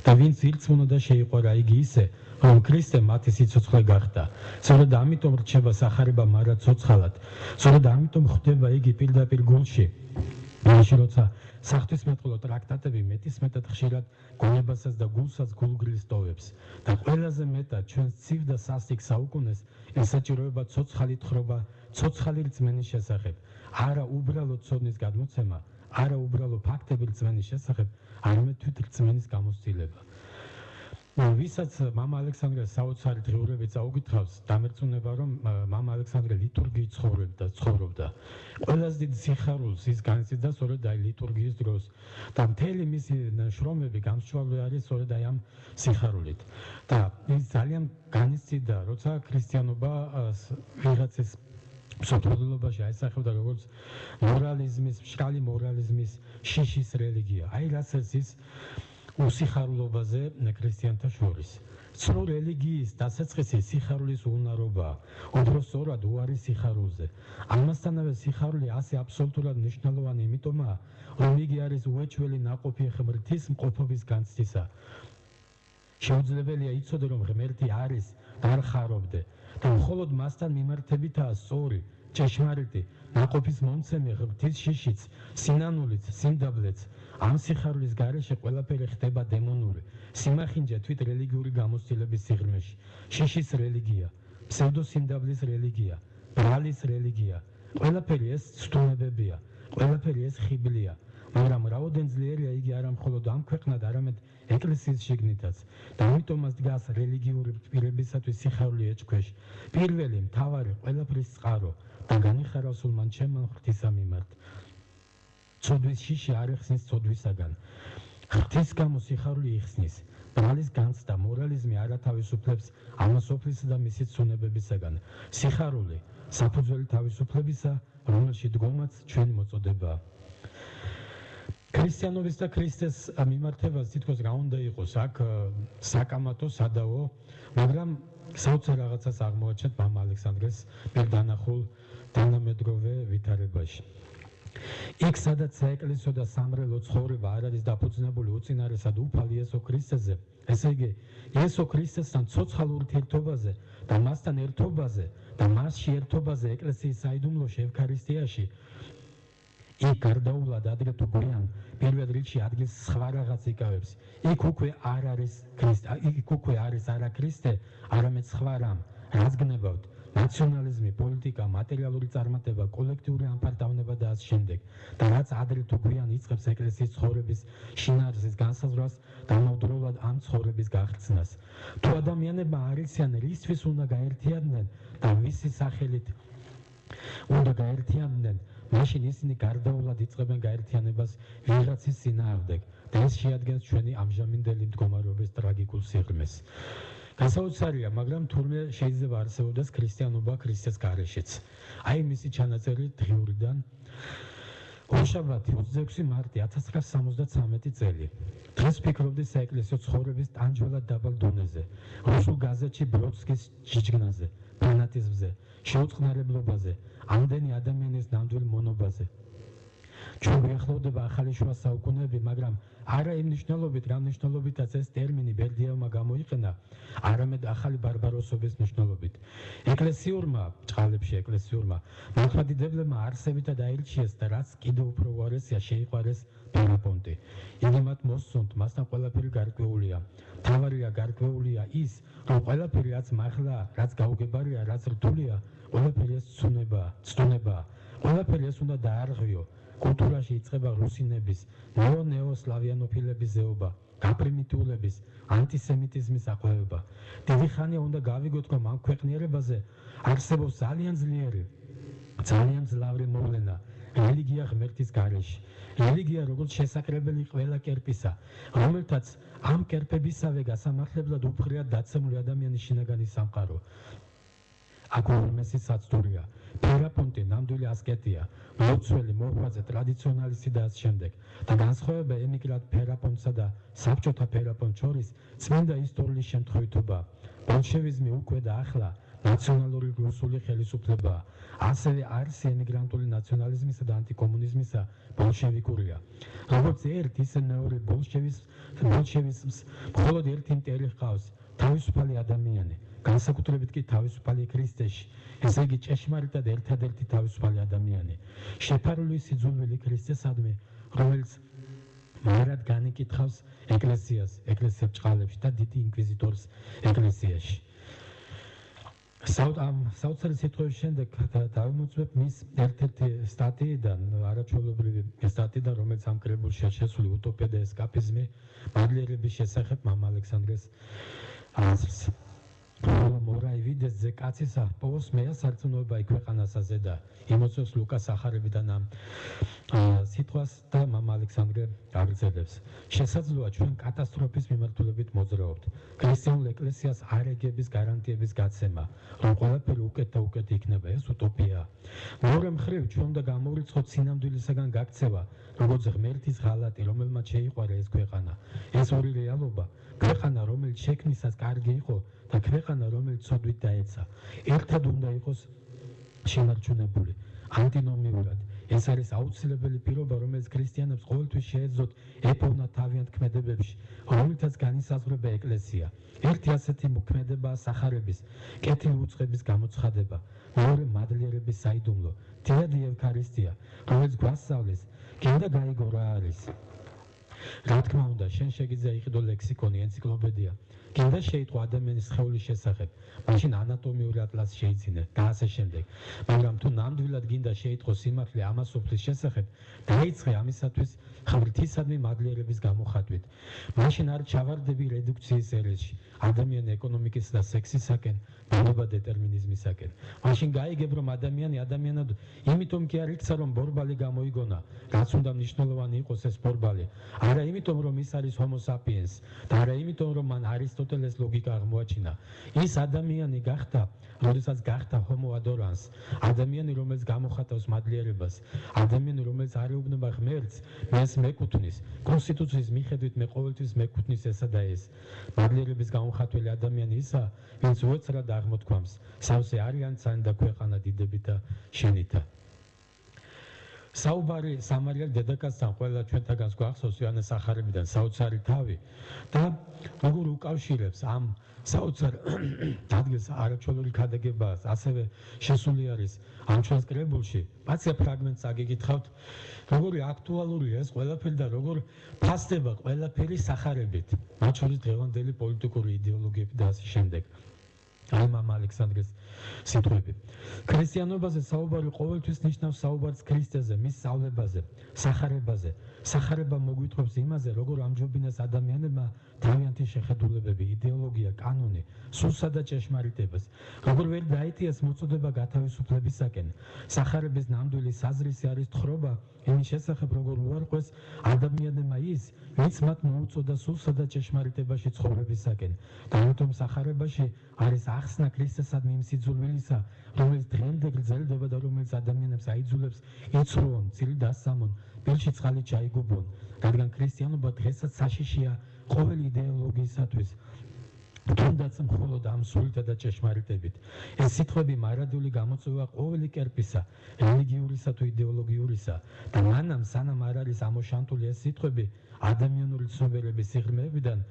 და ვინც ირწმუნოდა შეიყვარა იგი ისე, რომ ქრისტე მათი სიცოცხლე გახდა. სწორედ ამიტომ რჩება სახარება მარა ცოცხალად. სწორედ ამიტომ ხვდება იგი პირდაპირ გულში. მაშინ როცა საღვთისმეტყველო ტრაქტატები მეტისმეტად ხშირად გონებასაც და გულსაც გულგრილს ტოვებს და ყველაზე მეტად ჩვენს ცივ და სასტიკ საუკუნეს ესაჭიროება ცოცხალი თხრობა, ცოცხალი რწმენის შესახებ, არა უბრალო ცოდნის გადმოცემა, არა უბრალო ფაქტები რწმენის შესახებ, არამედ თვით რწმენის გამოცდილება. ვისაც მამა ალექსანდრე საოცარი დღიურები წაუკითხავს, დამერწმუნება, რომ მამა ალექსანდრე ლიტურგიით ცხოვრობდა. ყველაზე დიდ სიხარულს ის განიცდიდა სწორედ აი ლიტურგიის დროს და მთელი მისი შრომები გამსჭვალული არის სწორედ აი ამ სიხარულით. და ის ძალიან განიცდიდა, როცა ქრისტიანობა ვიღაცის მსოფლმხედველობაში აისახებდა როგორც მორალიზმის, მშრალი მორალიზმის შიშის რელიგია. აი რასაც ის უსიხარულობაზე ქრისტიანთა შორის. ცნო რელიგიის დასაწყისი სიხარულის უნარობაა, უბრალოდ უარი სიხარულზე. ამასთანავე სიხარული ასე აბსოლუტურად მნიშვნელოვანი იმიტომაა, რომ იგი არის უეჭველი ნაყოფი ღმრთის მყოფობის განცდისა. შეუძლებელია იცოდე, რომ ღმერთი არის და არ ხარობდე და მხოლოდ მასთან მიმართებითაა სწორი, ჭეშმარიტი, ნაყოფის მომცემი ღმრთის შიშიც, სინანულიც, სიმდაბლეც. ამ სიხარულის გარეშე ყველაფერი ხდება დემონური, სიმახინჯე თვით რელიგიური გამოცდილების სიღრმეში, შიშის რელიგია, ფსევდოსიმდაბლის რელიგია, ბრალის რელიგია, ყველაფერი ეს ცდუმებებია, ყველაფერი ეს ხიბლია, მაგრამ რაოდენ ძლიერია იგი არა მხოლოდ ამ ქვეყნად, არამედ ეკლესიის შიგნითაც. და ამიტომაც დგას რელიგიური პირებისათვის სიხარული ეჭქვეშ. პირველი, მთავარი, ყველაფრის წყარო და განიხარავს სულმან ჩემო ღვთისა მიმართ. ცოდვის შიში არ ეხსნის ცოდვისაგან. ღვთის გამო სიხარული იხსნის. ბრალის განცდა მორალიზმი არ ათავისუფლებს ამასოფლისა და მისი ცნებებისაგან. სიხარული საფუძველი თავისუფლებისა, რომელშიც დგომაც ჩვენი მოწოდებაა. ქრისტიანობის და ქრისტეს მიმართებას თითქოს რა უნდა იყოს აქ საკამათო, სადავო, მაგრამ საოცარ რაღაცას აღმოაჩენთ მამა ალექსანდრეს მიერ დანახულ თანამედროვე ვითარებაში. იქ სადაც საეკლესიო და სამრელო ცხოვრება არ არის დაფუძნებული უწინარესად უფალ იესო ქრისტეზე, ესე იგი იესო ქრისტესთან ცოცხალ ურთიერთობაზე და მასთან ერთობაზე და მასში ერთობაზე ეკლესიის საიდუმლოში ევქარისტიაში, იქ გარდაულად ადრე თუ გვიან პირველ რიგში ადგილს სხვა რაღაც იკავებს. იქ უკვე არ არის ქრისტე, იქ უკვე არის არა ქრისტე, არამედ სხვა რამ, რაც გნებავთ. ნაციონალიზმი, პოლიტიკა, მატერიალური წარმატება, კოლექტიური ამფარდავნება და ამ შემდეგ. და რაც ადრე თუ გვიან იწყებს ეკლესიის ცხოვრების შინაარსის განსაზღვრას, დამავდროულად ამ ცხოვრების გახსნას. თუ ადამიანებმა არ იციან რისთვის უნდა გაერთიანდნენ და ვისი სახელით უნდა გაერთიანდნენ, მაშინ ისინი გარდაულად იწყებენ გაერთიანებას ვიღაცის წინააღმდეგ და ეს შეადგენს ჩვენი ამჟამინდელი მდგომარეობის ტრაგიკულ სიღრმეს. გასაოცარია, მაგრამ თურმე შეიძლება არსებობდეს ქრისტიანობა ქრისტეს გარეშეც. აი მისი ჩანაწერი დღიურიდან ორშაბათი 26 მარტი 1973 წელი. დღეს ვფიქრობდი საეკლესიო ცხოვრების ტანჯველად დაბალ დონეზე, რუსულ გაზეთში ბროდსკის ჯიჯგნაზე, ფანატიზმზე, შეუწყნარებლობაზე, ამდენი ადამიანის ნამდვილ მონობაზე. ჩვენ გვიახლოვდება ახალი შუა საუკუნეები, მაგრამ არა იმ მნიშვნელობით, რა მნიშვნელობითაც ეს ტერმინი ბერდიევმა გამოიყენა, არამედ ახალი ბარბაროსობის მნიშვნელობით. ეკლესიურმა, ჭყალებში ეკლესიურმა, მოხმადიდებლებმა არსებითად აირჩიეს და რაც კიდევ უფრო უარესია, შეიყვარეს ფერაპონტი. იგი მათ მოსწონთ, მასთან ყველაფერი გარკვეულია. მთავარია გარკვეულია ის, რომ ყველაფერი რაც მაღლა, რაც გაუგებარია, რაც რთულია, ყველაფერი ეს ცნებაა. ყველაფერი ეს უნდა დაარღვიო. კულტურაში იწყება რუსინების, ნეოსლავიანოფილების ზეობა, გაპრიმიტიულების, ანტისემიტიზმის აყვავება. დიდი ხანია უნდა გავიგოთ, რომ ამ ქვეყნიერებაზე არსებობს ძალიან ძლიერი, ძალიან ძლავრი მოვლენა, რელიგია ღმერთის გარეშე. რელიგია როგორც შესაკრებელი ყველა კერპისა, რომელთაც ამ კერპებისავე გასამართლებლად უფრიად დაცემული ადამიანის შინაგანი სამყარო. აქ უმეტესი საცდურია. ფერაპონტი ნამდვილი ასკეტია, მოცველი, მოღვაწე, ტრადიციონალისტი და ამ შემდეგ. და განსხვავება ემიგრანტ ფერაპონტსა და საბჭოთა ფერაპონტს შორის წმინდა ისტორიული შემთხვევითობაა. ბოლშევიზმი უკვე და ახლა ნაციონალური რუსული ხელისუფლებაა. ასევე არის ემიგრანტული ნაციონალიზმისა და ანტიკომუნიზმისა ბოლშევიკურია. როგორც ერთ, ისე მეორე ბოლშევიზმს მხოლოდ ერთი მტერი ჰყავს, თავისუფალი ადამიანი. განსაკუთრებით კი თავისუფალი ქრისტეში, ესე იგი ჭეშმარიტად ერთადერთი თავისუფალი ადამიანი. შეფარული სიძულვილი ქრისტესადმი, რომელიც მარად განიკითხავს ეკლესიას, ეკლესია ჭყალებში და დიდი ინკვიზიტორს ეკლესიაში. საოცარი სიტყვების შემდეგ დავიმოწმებ მის ერთ-ერთი სტატიიდან, არაჩვეულებრივი სტატიიდან, რომელიც ამ კრებულშია შესული, უტოპია და ესკაპიზმი, მადლიერების შესახებ მამა ალექსანდრეს აზრს. მორაივიდეს ზე კაცისა პოვოს მეა სარწმუნოება იქვეყანასაზე და იმოწევს ლუკას ახარებიდან ამ სიტყვას და მამა ალექსანდრე აგრძელებს. შესაძლოა ჩვენ კატასტროფის მიმართულებით მოძრაობთ. ქრისტიანულ ეკლესიას არეგების გარანტიების გაცემა, რომ ყველაფერი უკეთ და უკეთ იქნება, ეს უტოპია. მეორე მხრივ ჩვენ უნდა გამოვრიცხოთ სინამდვილისაგან გაქცევა, როგორც ღმერთის ღალატი, რომელმაც შეიყვარა ეს ქვეყანა. ეს ორი რეალობა, ქვეყანა, რომელიც შექმნისას კარგი იყო და ქვეყანა, რომელიც ცოდვით დაეცა, ერთად უნდა იყოს შემარჯვენებული, ანტინომიურად. ეს არის აუცილებელი პირობა, რომელიც ქრისტიანებს ყოველთვის შეეძლოთ ეპოვნათ თავიანთ ქმედებებში, რომელთაც განისაზღვრება ეკლესია. ერთი ასეთი მოქმედებაა სახარების, კეთილი უწყების გამოცხადება, მეორე მადლიერების საიდუმლო, თეადი ევქარისტია, რომელიც გვასწავლის, გინდა გაიგო რა არის. რა თქმა უნდა, შენ შეგიძლია იყიდო ლექსიკონი, ენციკლოპედია. კიდე შეიტყო ადამიანის სხეულის შესახებ, მაშინ ანატომიური ატლასი შეიძინე და ასე შემდეგ. მაგრამ თუ ნამდვილად გინდა შეიტყო სიმართლე ამას უფლის შესახებ, დაიწყე ამისათვის ღვთისადმი მადლიერების გამოხატვით. მაშინ არ ჩავარდები რედუქციის ერესში, ადამიანი ეკონომიკის და სექსისაკენ, ბუნება დეტერმინიზმისაკენ. მაშინ გაიგებ, რომ ადამიანი ადამიანად იმიტომ კი არ იქცა, რომ ბორბალი გამოიგონა, რაც უნდა მნიშვნელოვანი იყოს ეს ბორბალი. არა იმიტომ, რომ ის არის homo sapiens და არა იმიტომ, რომ მან არისტოტელეს ლოგიკა აღმოაჩინა. ის ადამიანი გახდა, როდესაც გახდა homo adorans, ადამიანი, რომელიც გამოხატავს მადლიერებას, ადამიანი, რომელიც არ ეუბნება ღმერთს, მას მეკუთვნის. კონსტიტუციის მიხედვით მე ყოველთვის მეკუთვნის ესა და ეს. მადლიერების გამოხატველი ადამიანი ისა, ვინც უეცრად აღმოთქვამს, სავსე არიან ცანი და ქვეყანა დიდებით და შენითა. საუბარი სამარიელ დედაკაცთან ყველა ჩვენთაგანს გვახსოვს იოანეს სახარებიდან საოცარი თავი და როგორ უკავშირებს ამ საოცარ ადგილს არაჩვეულებრივ ქადაგებას, ასევე შესული არის ამ ჩვენს კრებულში. პაცია ფრაგმენტს აგიკითხავთ, როგორი აქტუალური ეს ყველაფერი და როგორ ფასდება ყველაფერი სახარებით, მათ შორის დღევანდელი პოლიტიკური იდეოლოგიები და ასე შემდეგ. აი მამა ალექსანდრეს სიტყვები. ქრისტიანობაზე საუბარი ყოველთვის ნიშნავს საუბარს ქრისტეზე, მის სწავლებაზე, სახარებაზე. სახარება მოგვითხრობს იმაზე, როგორ ამჯობინეს ადამიანებმა თავიანთი შეხედულებები, იდეოლოგია, კანონი, სულსა და ჭეშმარიტებას. როგორ ვერ დაეტიეს მოწოდება გათავისუფლებისაკენ. სახარების ნამდვილი საზრისი არის თხრობა იმის შესახებ, როგორ უარყვეს ადამიანებმა ის, ვინც მათ მოუწოდა სულსა და ჭეშმარიტებაში ცხოვრებისაკენ. და ამიტომ სახარებაში არის ახსნა ქრისტესადმი იმ სიძულვილისა, რომელიც დღემდე გრძელდება და რომელიც ადამიანებს აიძულებს იცრუონ, წილი დასამონ, პირში წყალი ჩაიგუბონ, რადგან ქრისტიანობა დღესაც საშიშია ყოველი იდეოლოგიისათვის. თუნდაც მხოლოდ ამ სულითა და ჭეშმარიტებით. ეს სიტყვები მარადიული გამოწვევა ყოველი კერპისა, რელიგიურისა თუ იდეოლოგიურისა და მანამ სანამ არ არის ამოშანტული ეს სიტყვები ადამიანური ცნობიერების სიღრმეებიდან,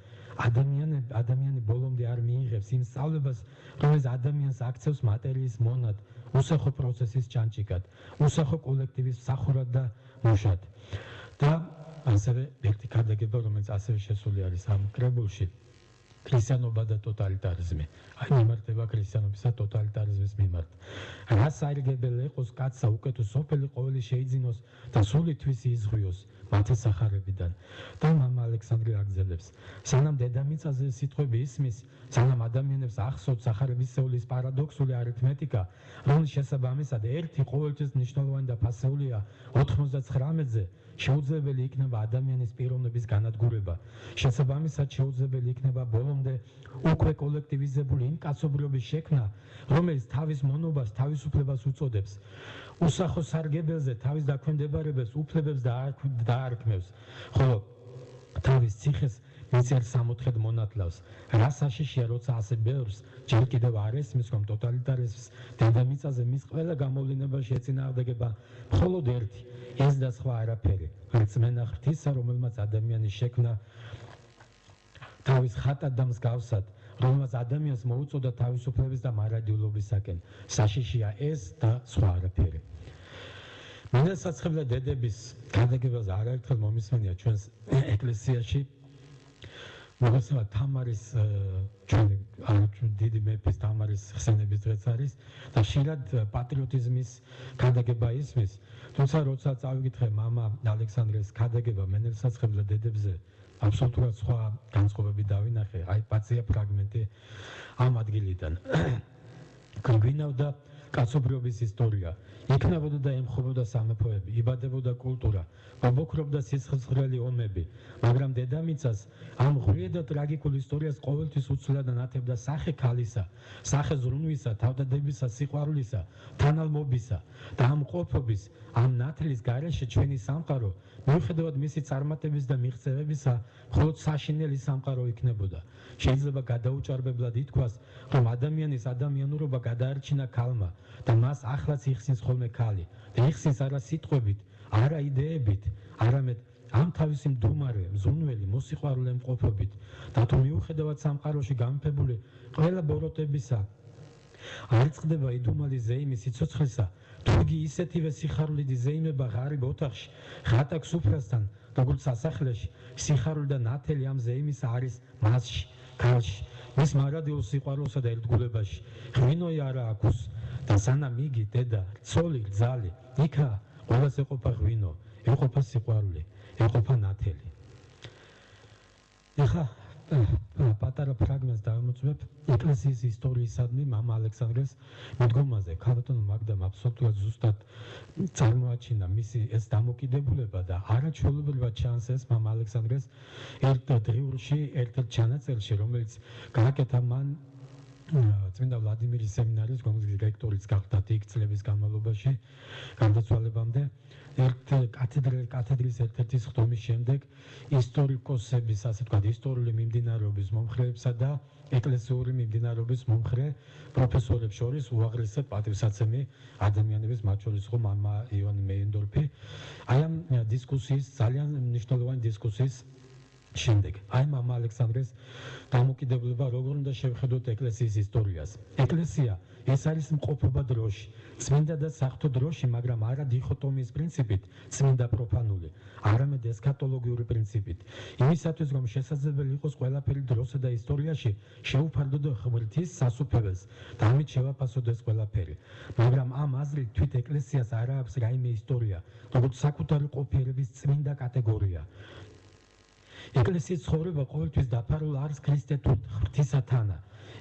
ადამიანი ბოლომდე არ მიიღებს იმ სწავლებას, რომელიც ადამიანს აქცევს მატერიის მონად, უსახო პროცესის ჩანჩიკად, უსახო კოლექტივის მსახურად და მუშად. და ასევე ერთი ქადაგება, რომელიც ასევე შესული არის ამ კრებულში. ქრისტიანობა და ტოტალიტარიზმი. აი მიმართება ქრისტიანობისა ტოტალიტარიზმის მიმართ. რა საერგებელი იყოს კაცსა უკეთო სოფელი ყოველი შეიძინოს და სული თვისი იზღვიოს მათი სახარებიდან. და მამა ალექსანდრე აგზელებს. სანამ დედამიწაზე სიტყვები ისმის, სანამ ადამიანებს ახსოვთ სახარებისეულის პარადოქსული არითმეტიკა, რომლის შესაბამისად ერთი ყოველთვის მნიშვნელოვანი და ფასეულია 99-ზე, შეუძლებელი იქნება ადამიანის პიროვნების განადგურება. შესაბამისად შეუძლებელი იქნება ბოლომდე უკვე კოლექტივიზებული იმ კაცობრიობის შექმნა, რომელიც თავის მონობას, თავისუფლებას უწოდებს. უსახო სარგებელზე თავის დაქვემდებარებებს უფლებებს დაარქმევს, ხოლო თავის ციხეს მიწერ სამოთხედ მონათლავს. რა საშიშია, როცა ასე ბევრს ჯერ კიდევ არ ესმის, რომ ტოტალიტარიზმს დედამიწაზე მის ყველა გამოვლენებაში ეწინააღმდეგება მხოლოდ ერთი, ეს და სხვა არაფერი, რწმენა ღვთისა, რომელმაც ადამიანის შექმნა თავის ხატად და მსგავსად, რომელმაც ადამიანს მოუწოდა თავისუფლების და მარადიულობისაკენ. საშიშია ეს და სხვა არაფერი. მინდა საცხებლა დედების ქადაგებას არაერთხელ მომისმენია ჩვენს ეკლესიაში. მოგესალმებით, თამარის ჩვენი დიდი მეფის თამარის ხსენების დღეც არის და ხშირად პატრიოტიზმის ქადაგება ისმის. თუმცა როცა წავიკითხე მამა ალექსანდრეს ქადაგება მენელსაცხებლა დედებზე, აბსოლუტურად სხვა განწყობები დავინახე. აი პაცია ფრაგმენტი ამ ადგილიდან. გვინავდა კაცობრიობის ისტორია. იქნებოდა და ემხობოდა სამეფოები, იბადებოდა კულტურა, მობოქრობდა სისხლძვრელი ომები, მაგრამ დედამიწას ამ ღრიე და ტრაგიკულ ისტორიას ყოველთვის უცვლად ანათებდა სახე ქალისა, სახე ზრუნვისა, თავდადებისა, სიყვარულისა, თანალმობისა და ამ ყოფობის, ამ ნათლის გარეშე ჩვენი სამყარო, მიუხედავად მისი წარმატების და მიღწევებისა, მხოლოდ საშინელი სამყარო იქნებოდა. შეიძლება გადაუჭარბებლად ითქვას, რომ ადამიანის ადამიანურობა გადაარჩინა ქალმა და მას ახლაც იხსნის ხოლმე ქალი და იხსნის არა სიტყვებით, არა იდეებით, არამედ ამ თავისი მდუმარე, მზრუნველი, მოსიყვარულე მყოფობით და თუ მიუხედავად სამყაროში გამეფებული ყველა ბოროტებისა არ წყდება იდუმალი ზეიმი სიცოცხლისა, თურგი ისეთივე სიხარულიდი ზეიმება ღარიბ ოთახში, ღატაკ სუფრასთან როგორც სასახლეში, სიხარული და ნათელი ამ ზეიმისა არის მასში, ქალში, მის მარადიულ სიყვარულსა და ერთგულებაში. ღვინოი არა აქვს და სანამ იგი, დედა, ცოლი, ძალი, იქა ყველას ეყოფა ღვინო, ეყოფა სიყვარული, ეყოფა ნათელი. ეხლა პატარა ფრაგმენტს დავამოწმებ ეკლესიის ისტორიისადმი მამა ალექსანდრეს მიდგომაზე. ქალბატონო მაგდამ აბსოლუტურად ზუსტად წარმოაჩინა მისი ეს დამოკიდებულება და არაჩვეულებრივად ჩანს ეს მამა ალექსანდრეს ერთ დღიურში, ერთ ჩანაწერში, რომელიც გააკეთა მან წმინდა ვლადიმირის სემინარის, რომელზეც რექტორიც გახდა იქ წლების განმავლობაში, გარდაცვალებამდე. კათედრის ერთ-ერთი სხდომის შემდეგ ისტორიკოსების, ასე ვთქვათ, ისტორიული მიმდინარეობის მომხრეებსა და ეკლესიური მიმდინარეობის მომხრე პროფესორებს შორის უაღრესად პატივსაცემი ადამიანების, მათ შორის იყო მამა ივანე მეიენდორფი. აი ამ დისკუსიის, ძალიან მნიშვნელოვანი დისკუსიის შემდეგ, აი მამა ალექსანდრეს დამოკიდებულება როგორ უნდა შევხედოთ ეკლესიის ისტორიას. ეკლესია ეს არის მყოფობა დროში, წმინდა და საღვთო დროში, მაგრამ არა დიხოტომიის პრინციპით, წმინდა პროფანული, არამედ ესქატოლოგიური პრინციპით. იმისათვის, რომ შესაძლებელი იყოს ყველაფერი დროსა და ისტორიაში შეუფარდოთ ღმრთის სასუფეველს და ამით შევაფასოთ ეს ყველაფერი. მაგრამ ამ აზრით თვით ეკლესიას არ აქვს რაიმე ისტორია, როგორც საკუთარი ყოფიერების წმინდა კატეგორია. ეკლესიის ცხოვრება ყოველთვის დაფარულ არის ქრისტეთურ ღვთისათანა.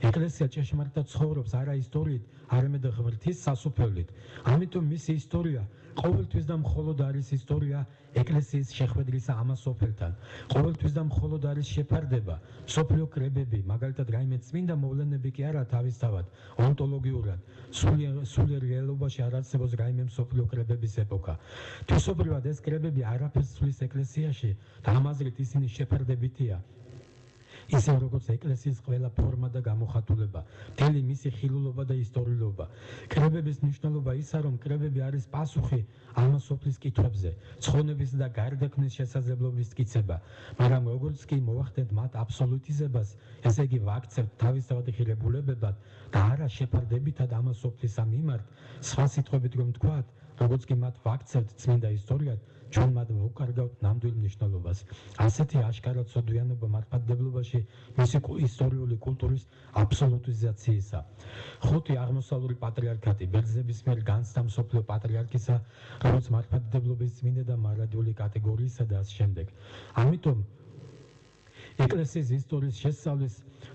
ეკლესია ჭეშმარიტად ცხოვრობს არა ისტორიით, არამედ ღმრთის სასუფევლით. ამიტომ მისი ისტორია ყოველთვის და მხოლოდ არის ისტორია ეკლესიის შეხვედრისა ამას სოფელთან. ყოველთვის და მხოლოდ არის შეფარდება. მსოფლიო კრებები, მაგალითად რაიმე წმინდა მოვლენები კი არა თავისთავად, ონტოლოგიურად, სულიერ რეალობაში არ არსებობს რაიმე მსოფლიო კრებების ეპოქა. თვისობრივად ეს კრებები არაფერს ცვლის ეკლესიაში და ამ აზრით ისინი შეფარდებითია. ისე როგორც ეკლესიის ყველა ფორმა და გამოხატულება, მთელი მისი ხილულობა და ისტორიულობა. კრებების მნიშვნელობა ისაა, რომ კრებები არის პასუხი ამ სოფლის კითხვებზე, ცხონების და გარდაქმნის შესაძლებლობის მტკიცება, მაგრამ როგორც კი მოვახდენთ მათ აბსოლუტიზებას, ესე იგი ვაქცევთ თავისთავად ღირებულებებად და არა შეფარდებითად ამ სოფლისა მიმართ, სხვა სიტყვებით რომ ვთქვათ, როგორც კი მათ ვაქცევთ წმინდა ისტორიად, ჩვენ მათ ვუკარგავთ ნამდვილ მნიშვნელობას. ასეთი აშკარად სოდვიანობა მართლმადიდებლობაში მისი ისტორიული კულტურის აბსოლუტიზაციისა. 5 აღმოსავლური პატრიარქატი ბერძნების მიერ განცდა მსოფლიო პატრიარქისა, როგორც მართლმადიდებლობის წმინდა და მარადიული კატეგორიისა და ამ შემდეგ. ამიტომ ეკლესიის ისტორიის შესწავლის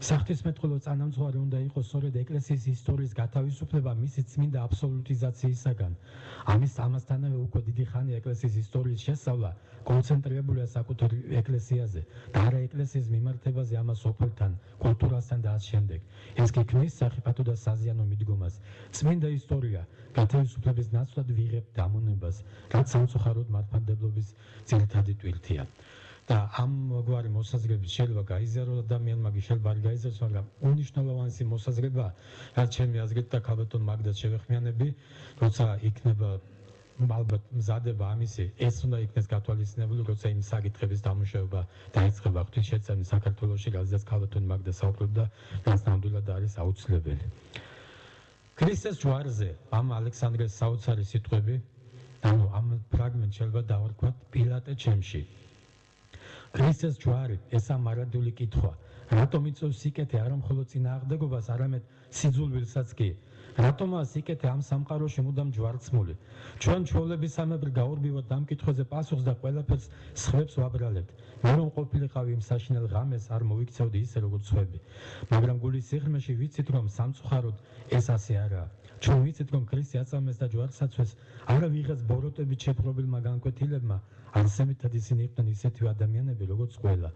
საღვთისმეტყველო წანამძღვარი უნდა იყოს სწორედ ეკლესიის ისტორიის გათავისუფლება მისი წმინდა აბსოლუტიზაციისაგან. ამასთანავე უკვე დიდი ხანია ეკლესიის ისტორიის შესწავლა კონცენტრირებულია საკუთარ ეკლესიაზე და არა ეკლესიის მიმართებაზე ამას სოფელთან, კულტურასთან და ამ შემდეგ. ეს კი ქმნის სახიფათო და საზიანო მიდგომას. წმინდა ისტორია გათავისუფლების ნაცვლად ვიღებ დამონებას, რაც სამწუხაროდ მართლმადიდებლობის ძირითადი ტვირთია. და ამგვარი მოსაზრებით შეიძლება გაიზიაროს ადამიანმა, შეიძლება არ გაიზიაროს, მაგრამ უნიშნულოვანესი მოსაზრება, რაც ჩემი აზრით და ქალბატონ მაგდას შევეხმიანები, როცა იქნება ალბათ მზადება ამისი, ეს უნდა იქნეს გათვალისწინებული, როცა იმ საკითხების დამუშავება დაიწყება ღვთისმშეწამი საქართველოში, რაზეც ქალბატონ მაგდა საუბრობდა, რაც ნამდვილად არის აუცილებელი. ქრისტეს ჯვარზე მამა ალექსანდრეს საოცარი სიტყვები, ანუ ამ ფრაგმენტს შეიძლება დავარქვათ პილატე ჩემში. ქრისტეს ჯვარი, ესა მარადიული კითხვა. რატომ იწევს სიკეთე არა მხოლოდ წინააღმდეგობას, არამედ სიძულვილსაც კი? რატომაა სიკეთე ამ სამყაროში მუდამ ჯვარცმული? ჩვენ ჩვეულებისამებრ გაურბივართ ამ კითხვაზე პასუხს და ყველაფერს სხვებს ვაბრალებთ. მე რომ ყოფილიყავი იმ საშინელ ღამეს არ მოვიქცევდი ისე როგორც სხვები. მაგრამ გულის სიღრმეში ვიცით რომ სამწუხაროდ ეს ასე არაა. ჩვენ ვიცით რომ ქრისტე აწამეს და ჯვარცაცვეს არა ვიღაც ბოროტებით შეპყრობილმა განკვეთილებმა, არსებითად ისინი იყვნენ ისეთივე ადამიანები როგორც ყველა.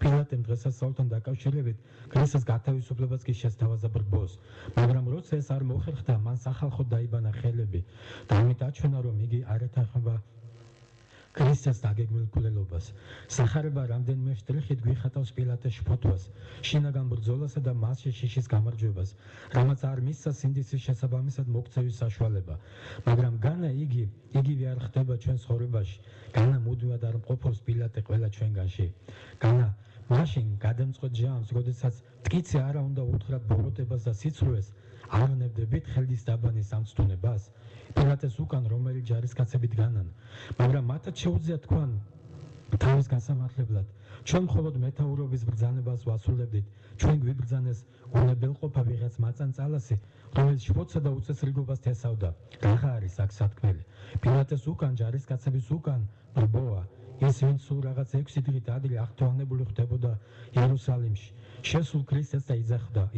პილატემ დღესასწაულთან დაკავშირებით ქრისტეს გათავისუფლებას კი შესთავაზა ბრბოს, მაგრამ როცა ეს არ მოხერხდა, მან სახალხოდ დაიბანა ხელები და ამით აჩვენა რომ იგი არ ეთანხმება ქრისტეს დაგეგმილ მკვლელობას. სახარება რამდენიმე შტრიხით გვიხატავს პილატეს შფოთვას, შინაგან ბრძოლასა და მასში შიშის გამარჯვებას, რამაც არ მისცა სინდისის შესაბამისად მოქცევის საშუალება. მაგრამ განა იგივე არ ხდება ჩვენ ცხოვრებაში, განა მუდმივად არ მყოფობს პილატე ყველა ჩვენგანში. განა მაშინ გადამწყვეტ ჟამს, როდესაც მტკიცე არა უნდა უთხრათ ბოროტებას და სიცრუეს, არ ნებდებით ხელის დაბანის ამცდუნებას. პილატეს უკან რომელი ჯარისკაცებით განან, მაგრამ მათაც შეუძლიათ თქვან თავის გასამართლებლად ჩვენ მხოლოდ მეთაურობის ბრძანებას ვასრულებდით ჩვენ გვიბრძანეს უნებელყოფა ვიღაც მაწანწალასი რომელიც შფოთსა და უწესრიგობას თესავდა რაღა არის აქ სათქმელი პილატეს უკან ჯარისკაცების უკან ბრბოა ის ვინც სულ რაღაც 6 დღით ადრე აღთვალნებული ხდებოდა იერუსალიმში შესულ ქრისტეს და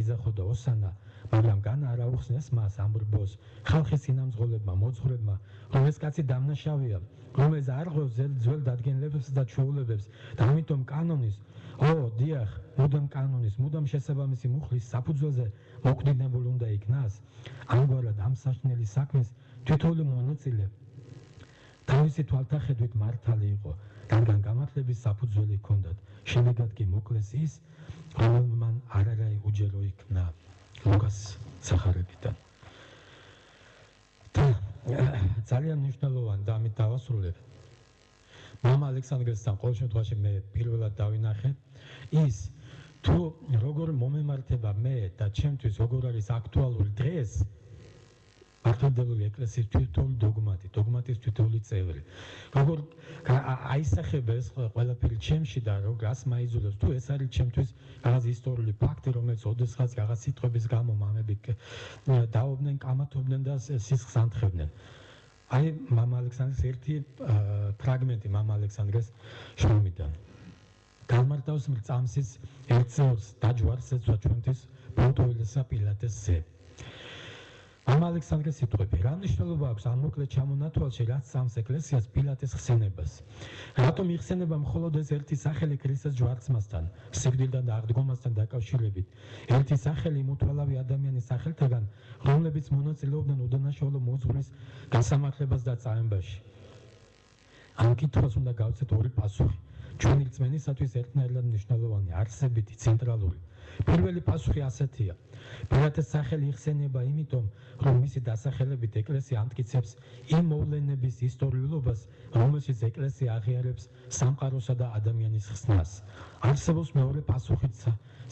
იძახოდა ოსანა მაგრამ განა არ აუხსნეს მას ამ ბრბოს ხალხის სინამძღოლებმა მოძღვრებმა რომ ეს კაცი დამნაშავეა რომელიც არ ღვევს ძველ დადგენილებებს და ჩვეულებებს და ამიტომ კანონის დიახ მუდამ კანონის მუდამ შესაბამისი მუხლის საფუძველზე მოკვდინებული უნდა იქნას ამგვარად ამ საშნელი საქმეს თითოეული მონაწილე თავისი თვალთახედვით მართალი იყო რადგან გამართლების საფუძველი ჰქონდათ შემდეგად კი მოკლეს ის რომელმან მან არარაი უჯერო იქნა ლუკას სახარებიდან ძალიან მნიშვნელოვანი და ამით დავასრულებ მამა ალექსანდრესთან ყოველ შემთხვევაში მე პირველად დავინახე ის თუ როგორ მომემართება მე და ჩემთვის როგორ არის აქტუალური დღეს მართლმადიდებლური ეკლესიის თვითონ დოგმატის თითოეული წევრი როგორ აისახება ეს ყველაფერი ჩემში და რას მაიძულებს თუ ეს არის ჩემთვის რაღაც ისტორიული ფაქტი რომელიც ოდესღაც რაღაც სიტყვების გამო მამები დაობდნენ კამათობდნენ და სისხლს ანთხებდნენ აი მამა ალექსანდრეს ერთი ფრაგმენტი მამა ალექსანდრეს შრომიდან გამარტავს მრწამსის ერთეულს დაჯვარს ეცვა ჩვენთვის პონტოილესა პილატესზე მამა ალექსანდრეს სიტყვები რა მნიშვნელობა აქვს ამ მოკლე ჩამონათვალში რაც სამს ეკლესიას პილატეს ხსენებას რატომ იხსენება მხოლოდ ეს ერთი სახელი ქრისტეს ჯვარცმასთან სიკვდილთან და აღდგომასთან დაკავშირებით ერთი სახელი იმუთვალავი ადამიანის სახელთაგან რომლებიც მონაწილეობდნენ უდანაშაულო მოძღვრის გასამართლებას და წამებაში ამ კითხვას უნდა გავცეთ ორი პასუხი ჩვენი რწმენისათვის ერთნაირად მნიშვნელოვანი არსებითი ცენტრალური პირველი პასუხი ასეთია პილატეს სახელი იხსენება იმიტომ რომ მისი დასახელებით ეკლესია ამტკიცებს იმ მოვლენების ისტორიულობას რომელშიც ეკლესია აღიარებს სამყაროსა და ადამიანის ხსნას არსებობს მეორე პასუხიც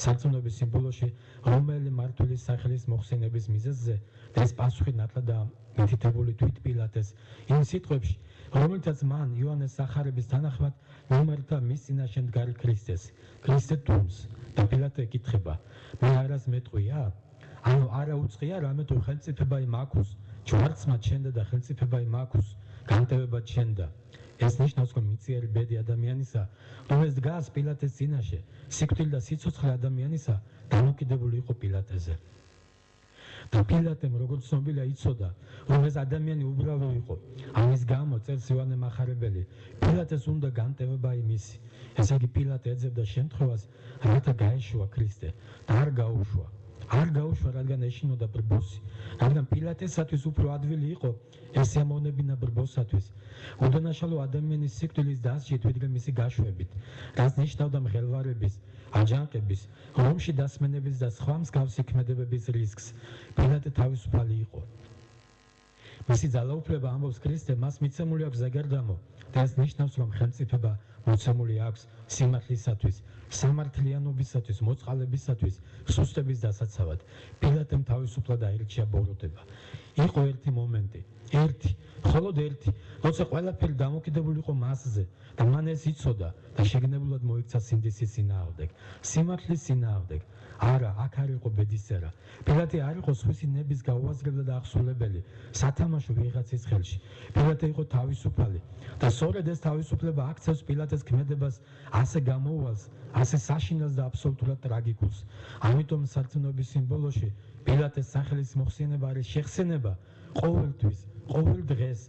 სარწმუნოების სიმბოლოში რომელი მართლის სახელის მოხსენების მიზეზზე და ეს პასუხი ნათლადაა მითითებული თვით პილატეს იმ სიტყვებში რომელთაც მან იოანეს სახარების თანახმად მომართა მის წინაშე მდგარი ქრისტე თუმს და პილატე ეკითხება მე არას მეტყვია ანუ არა უწყია რამე თუ ხელმწიფება იმ აქვს ჯვარცმა ჩენდა და ხელმწიფება იმ აქვს განტევება ჩენდა ეს ნიშნავს რომ მიწიერი ბედი ადამიანისა რომელიც დგას პილატეს წინაშე სიკვდილი და სიცოცხლე ადამიანისა დამოკიდებული იყო პილატეზე და პილატემ როგორც ცნობილია იცოდა რომ ეს ადამიანი უბრალო იყო ამის გამო წერს იოანე მახარებელი პილატეს უნდა განტევება იმისი ესე იგი პილატე ეძებდა შემთხვევას რათა გაეშვა ქრისტე და არ გაუშვა რადგან ეშინოდა ბრბოსი რადგან პილატესათვის უფრო ადვილი იყო ეს ამონებინა ბრბოსათვის უდანაშაულო ადამიანის სიკვდილის დასჯით ვიდრე მისი გაშვებით რაც ნიშნავდა მღელვარების აჯანყების რომში დასმენების და სხვა მსგავსი ქმედებების რისკს პილატე თავისუფალი იყო მისი ძალაუფლება ამბობს ქრისტე მას მიცემული აქვს ზეგარდამო და ეს ნიშნავს რომ ხელმწიფება მოცემული აქვს სიმართლისათვის სამართლიანობისათვის მოწყალებისათვის სუსტების დასაცავად პილატემ თავისუფლად აირჩია ბოროტება იყო ერთი მომენტი მხოლოდ ერთი როცა ყველაფერი დამოკიდებული იყო მასზე და მან ეს იცოდა და შეგნებულად მოიქცა სინდისის წინააღმდეგ სიმართლის წინააღმდეგ არა აქ არ იყო ბედისწერა პილატე არ იყო სხვისი ნების გაუაზრებელი და აღსულებელი სათამაშო ვიღაცის ხელში პილატე იყო თავისუფალი და სწორედ ეს თავისუფლება აქცევს პილატეს ქმედებას ასე გამოუვალს ასე საშინელს და აბსოლუტურად ტრაგიკულს ამიტომ სარწმუნოების სიმბოლოში პილატეს სახელის მოხსენება არის შეხსენება ყოველთვის ყოველ დღეს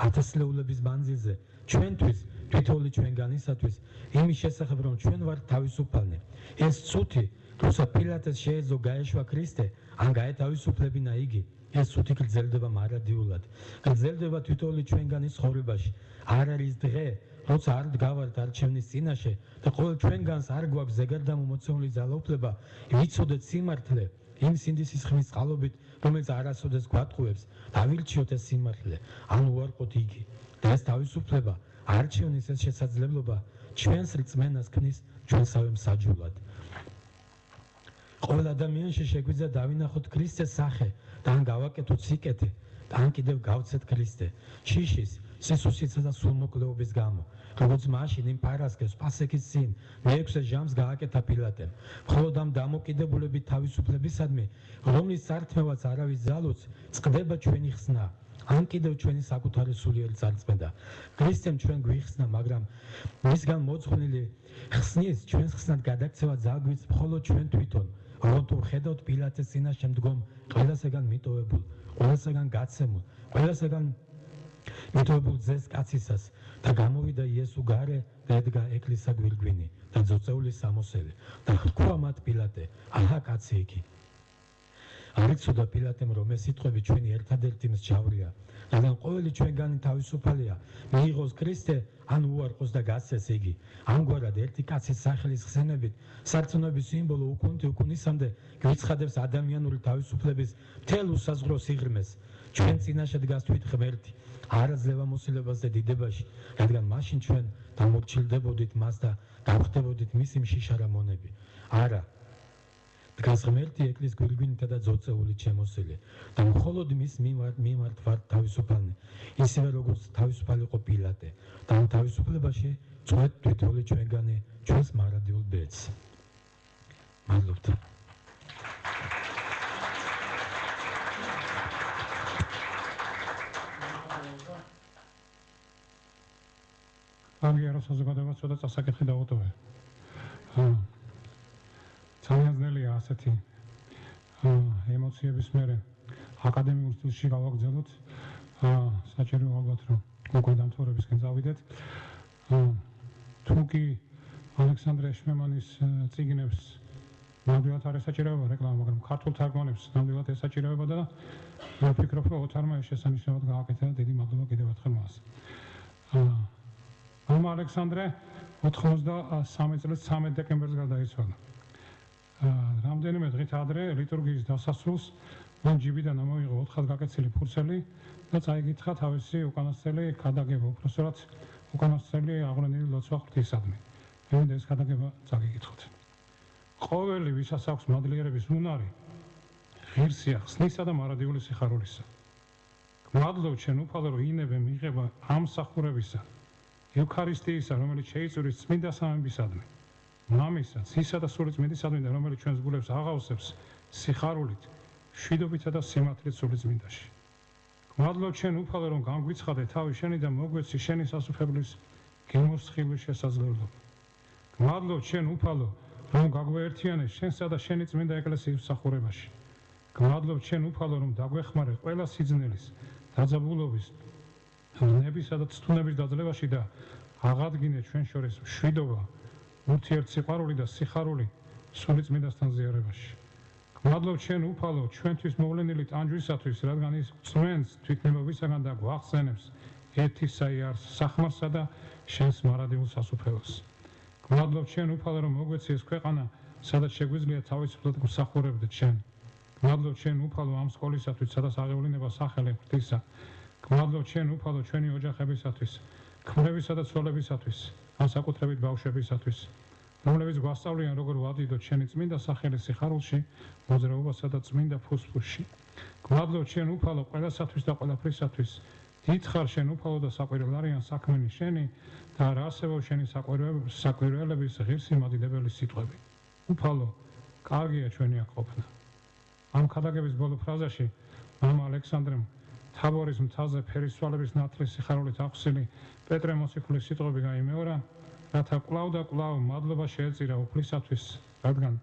ათასლეულების მანძილზე ჩვენთვის თითოეული ჩვენგანისათვის იმის შესახებ რომ ჩვენ ვართ თავისუფალნი ეს წუთი როცა პილატეს შეეძლო გაეშვა ქრისტე ან გაეთავისუფლებინა იგი ეს წუთი გრძელდება მარადიულად გრძელდება თითოეული ჩვენგანის ცხოვრებაში არ არის დღე როცა არ დგავართ არჩევნის წინაშე და ყოველ ჩვენგანს არ გვაქვს ზეგარდამო მოცემული ძალაუფლება ვიცოდეთ სიმართლე იმ სინდისის ხმის წყალობით რომელიც არასოდეს გვატყუებს დავირჩიოთ ეს სიმართლე ან უარყოთ იგი და ეს თავისუფლება არჩევნის ეს შესაძლებლობა ჩვენს რწმენას ქმნის ჩვენსავე მსაჯულად ყოველ ადამიანში შეგვიძლია დავინახოთ ქრისტეს სახე და ან გავაკეთოთ სიკეთე და ან კიდევ გავცეთ ქრისტე შიშის სისუსტისა და სულმოკლეობის გამო. როგორც მაშინ იმ პარასკევს პასექის წინ მე-6 ჟამს გააკეთა პილატემ. მხოლოდ ამ დამოკიდებულებით თავისუფლებისადმი, რომლის წართმევაც არავის ძალოც, წყდება ჩვენი ხსნა. ან კიდევ ჩვენი საკუთარი სულიერი წარწმენდა. ქრისტემ ჩვენ გვიხსნა, მაგრამ მისგან მოძღვნილი ხსნის ჩვენს ხსნად გადაქცევა ძალგვიც მხოლოდ ჩვენ თვითონ. რომ თუ ხედავთ პილატეს წინაშე მდგომ ყველასაგან მიტოვებულ, ყველასაგან გაცემულ, ყველასაგან მიტოვებულ ძეს კაცისას და გამოვიდა იესო გარე და ედგა ეკლესია გვირგვინი და ძოწეული სამოსელი და თქვა მათ პილატე, აჰა კაცი იქი. არ იცოდა პილატემ რომ ეს სიტყვები ჩვენი ერთადერთი მსჯავრია, რადგან ყოველი ჩვენგანი თავისუფალია, მიიღოს ქრისტე ან უარყოს და გასცეს იგი. ამგვარად ერთი კაცის სახელის ხსენებით სარწმუნოების სიმბოლო უკუნისამდე გვიცხადებს ადამიანური თავისუფლების მთელ უსაზღვრო სიღრმეს. ჩვენ წინაშე დგას თვით ღმერთი, არა ძლევამოსილებას და დიდებაში, რადგან მაშინ ჩვენ დამორჩილდებოდით მას და გავხდებოდით მისი მშიშარა მონები. არა, დგას ღმერთი ეკლესიის გვირგვინითა და ძოწეულით შემოსილი და მხოლოდ მის მიმართ ვართ თავისუფალნი, ისევე როგორც თავისუფალი იყო პილატე და ამ თავისუფლებაში წვეთ თითოეული ჩვენგანი ჩვენს მარადიულ ბედს. მადლობთ. აგიარო საზოგადოებას ცოტა წასაკითხი დავუტოვე. ძალიან ძნელია ასეთი ემოციების მერე აკადემიურ სტილში გავაგრძელოთ. საჭიროა ალბათ რომ უკვე დამთავრებისკენ წავიდეთ. თუ კი ალექსანდრე შმემანის წიგნებს ნამდვილად არ ესაჭიროება რეკლამა, მაგრამ ქართულ თარგმანებს ნამდვილად ესაჭიროება და მე ვფიქრობ, რომ ოთარმა ეს შესანიშნავად გააკეთა და დიდი მადლობა კიდევ ერთხელ მას. მამა ალექსანდრე 93 წლის 13 დეკემბერს გარდაიცვალა. რამდენიმე დღით ადრე ლიტურგიის დასასრულს მან ჯიბიდან ამოიღო 4-ხად გაკეცილი ფურცელი და წაიკითხა თავისი უკანასკნელი ქადაგება, უпростоრად უკანასკნელი აღვლენილი ლოცვა ღვთისადმი. მე მინდა ეს ქადაგება წაგიკითხოთ. ყოველი ვისაც აქვს მადლიერების უნარი, ღირსია ხსნისა და მარადიული სიხარულისა. გმადლობ ჩვენ უფალო, რომ ინებე მიიღება ამ მსახურებისა, ევქარისტიისა, რომელიც შეიწვრის წმინდა სამებისადმი. მამისა, ცისა და სული წმინდისადმი და რომელიც ჩვენს გულებს აღავსებს სიხარულით, მშვიდობითა და სიმართლით სული წმინდაში. გმადლობ ჩვენ უფალო, რომ განგვიცხადე თავი შენი და მოგვეცი შენი სასუფებლის გემოსხილის შესაძლებლობა. გმადლობ ჩვენ უფალო, რომ გაგვეერთიანე შენსა და შენი წმინდა ეკლესიის მსახურებაში. გმადლობ ჩვენ უფალო, რომ დაგვეხმარე ყველა სიძნელის, დაძაბულობის, ნებისა და ცდუნების დაძლევაში და აღადგინე ჩვენ შორის მშვიდობა, ურთიერთსიყვარული და სიხარული სული წმინდასთან ზიარებაში. გმადლობ ჩვენ უფალო, ჩვენთვის მოვლენილი ტანჯვისათვის, რადგან ის წვენს თვითნებობისაგან და გვახსენებს ერთისა იარს, სახმარსა და შენს მარადილ სასუფეველს. გმადლობ ჩვენ უფალო, რომ მოგვეცი ეს ქვეყანა, სადაც შეგვიძლია თავისუფლად გვსახურებდეთ შენ. გმადლობ ჩვენ უფალო ამ სკოლისათვის, სადაც აღევლინება სახელი ღვთისა. გმადლობ ჩვენ უფალო ჩვენი ოჯახებისათვის, ქმრებისა და ცოლებისათვის, განსაკუთრებით ბავშვებისათვის, რომლებიც გვასწავლიან როგორ ვადიდოთ შენი წმინდა სახელის სიხარულში, მოძრაობასა და წმინდა ფუსფუსში. გმადლობ ჩვენ უფალო ყველასათვის და ყველაფრისათვის, დიდხარ შენ უფალო და საკვირველარიან საქმენი შენი და არ არსებობს შენი საკვირველების ღირსი მადიდებელი სიტყვები. უფალო, კარგია ჩვენი აქ ყოფნა. ამ ქადაგების ბოლო ფრაზაში მამა ალექსანდრემ თაბორის მთაზე ფერისცვალების ნათლის სიხარულით აღსილი პეტრე მოციქულის სიტყვები გაიმეორა, რათა კვლავ და კვლავ მადლობა შეეწირა უფლისათვის, რადგან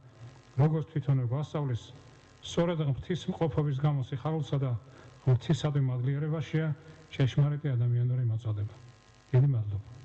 როგორც თვითონვე გვასწავლის, სწორედ ღვთისმყოფობის გამო სიხარულსა და ღვთისადმი მადლიერებაშია ჭეშმარიტი ადამიანური მოწოდება. დიდი მადლობა.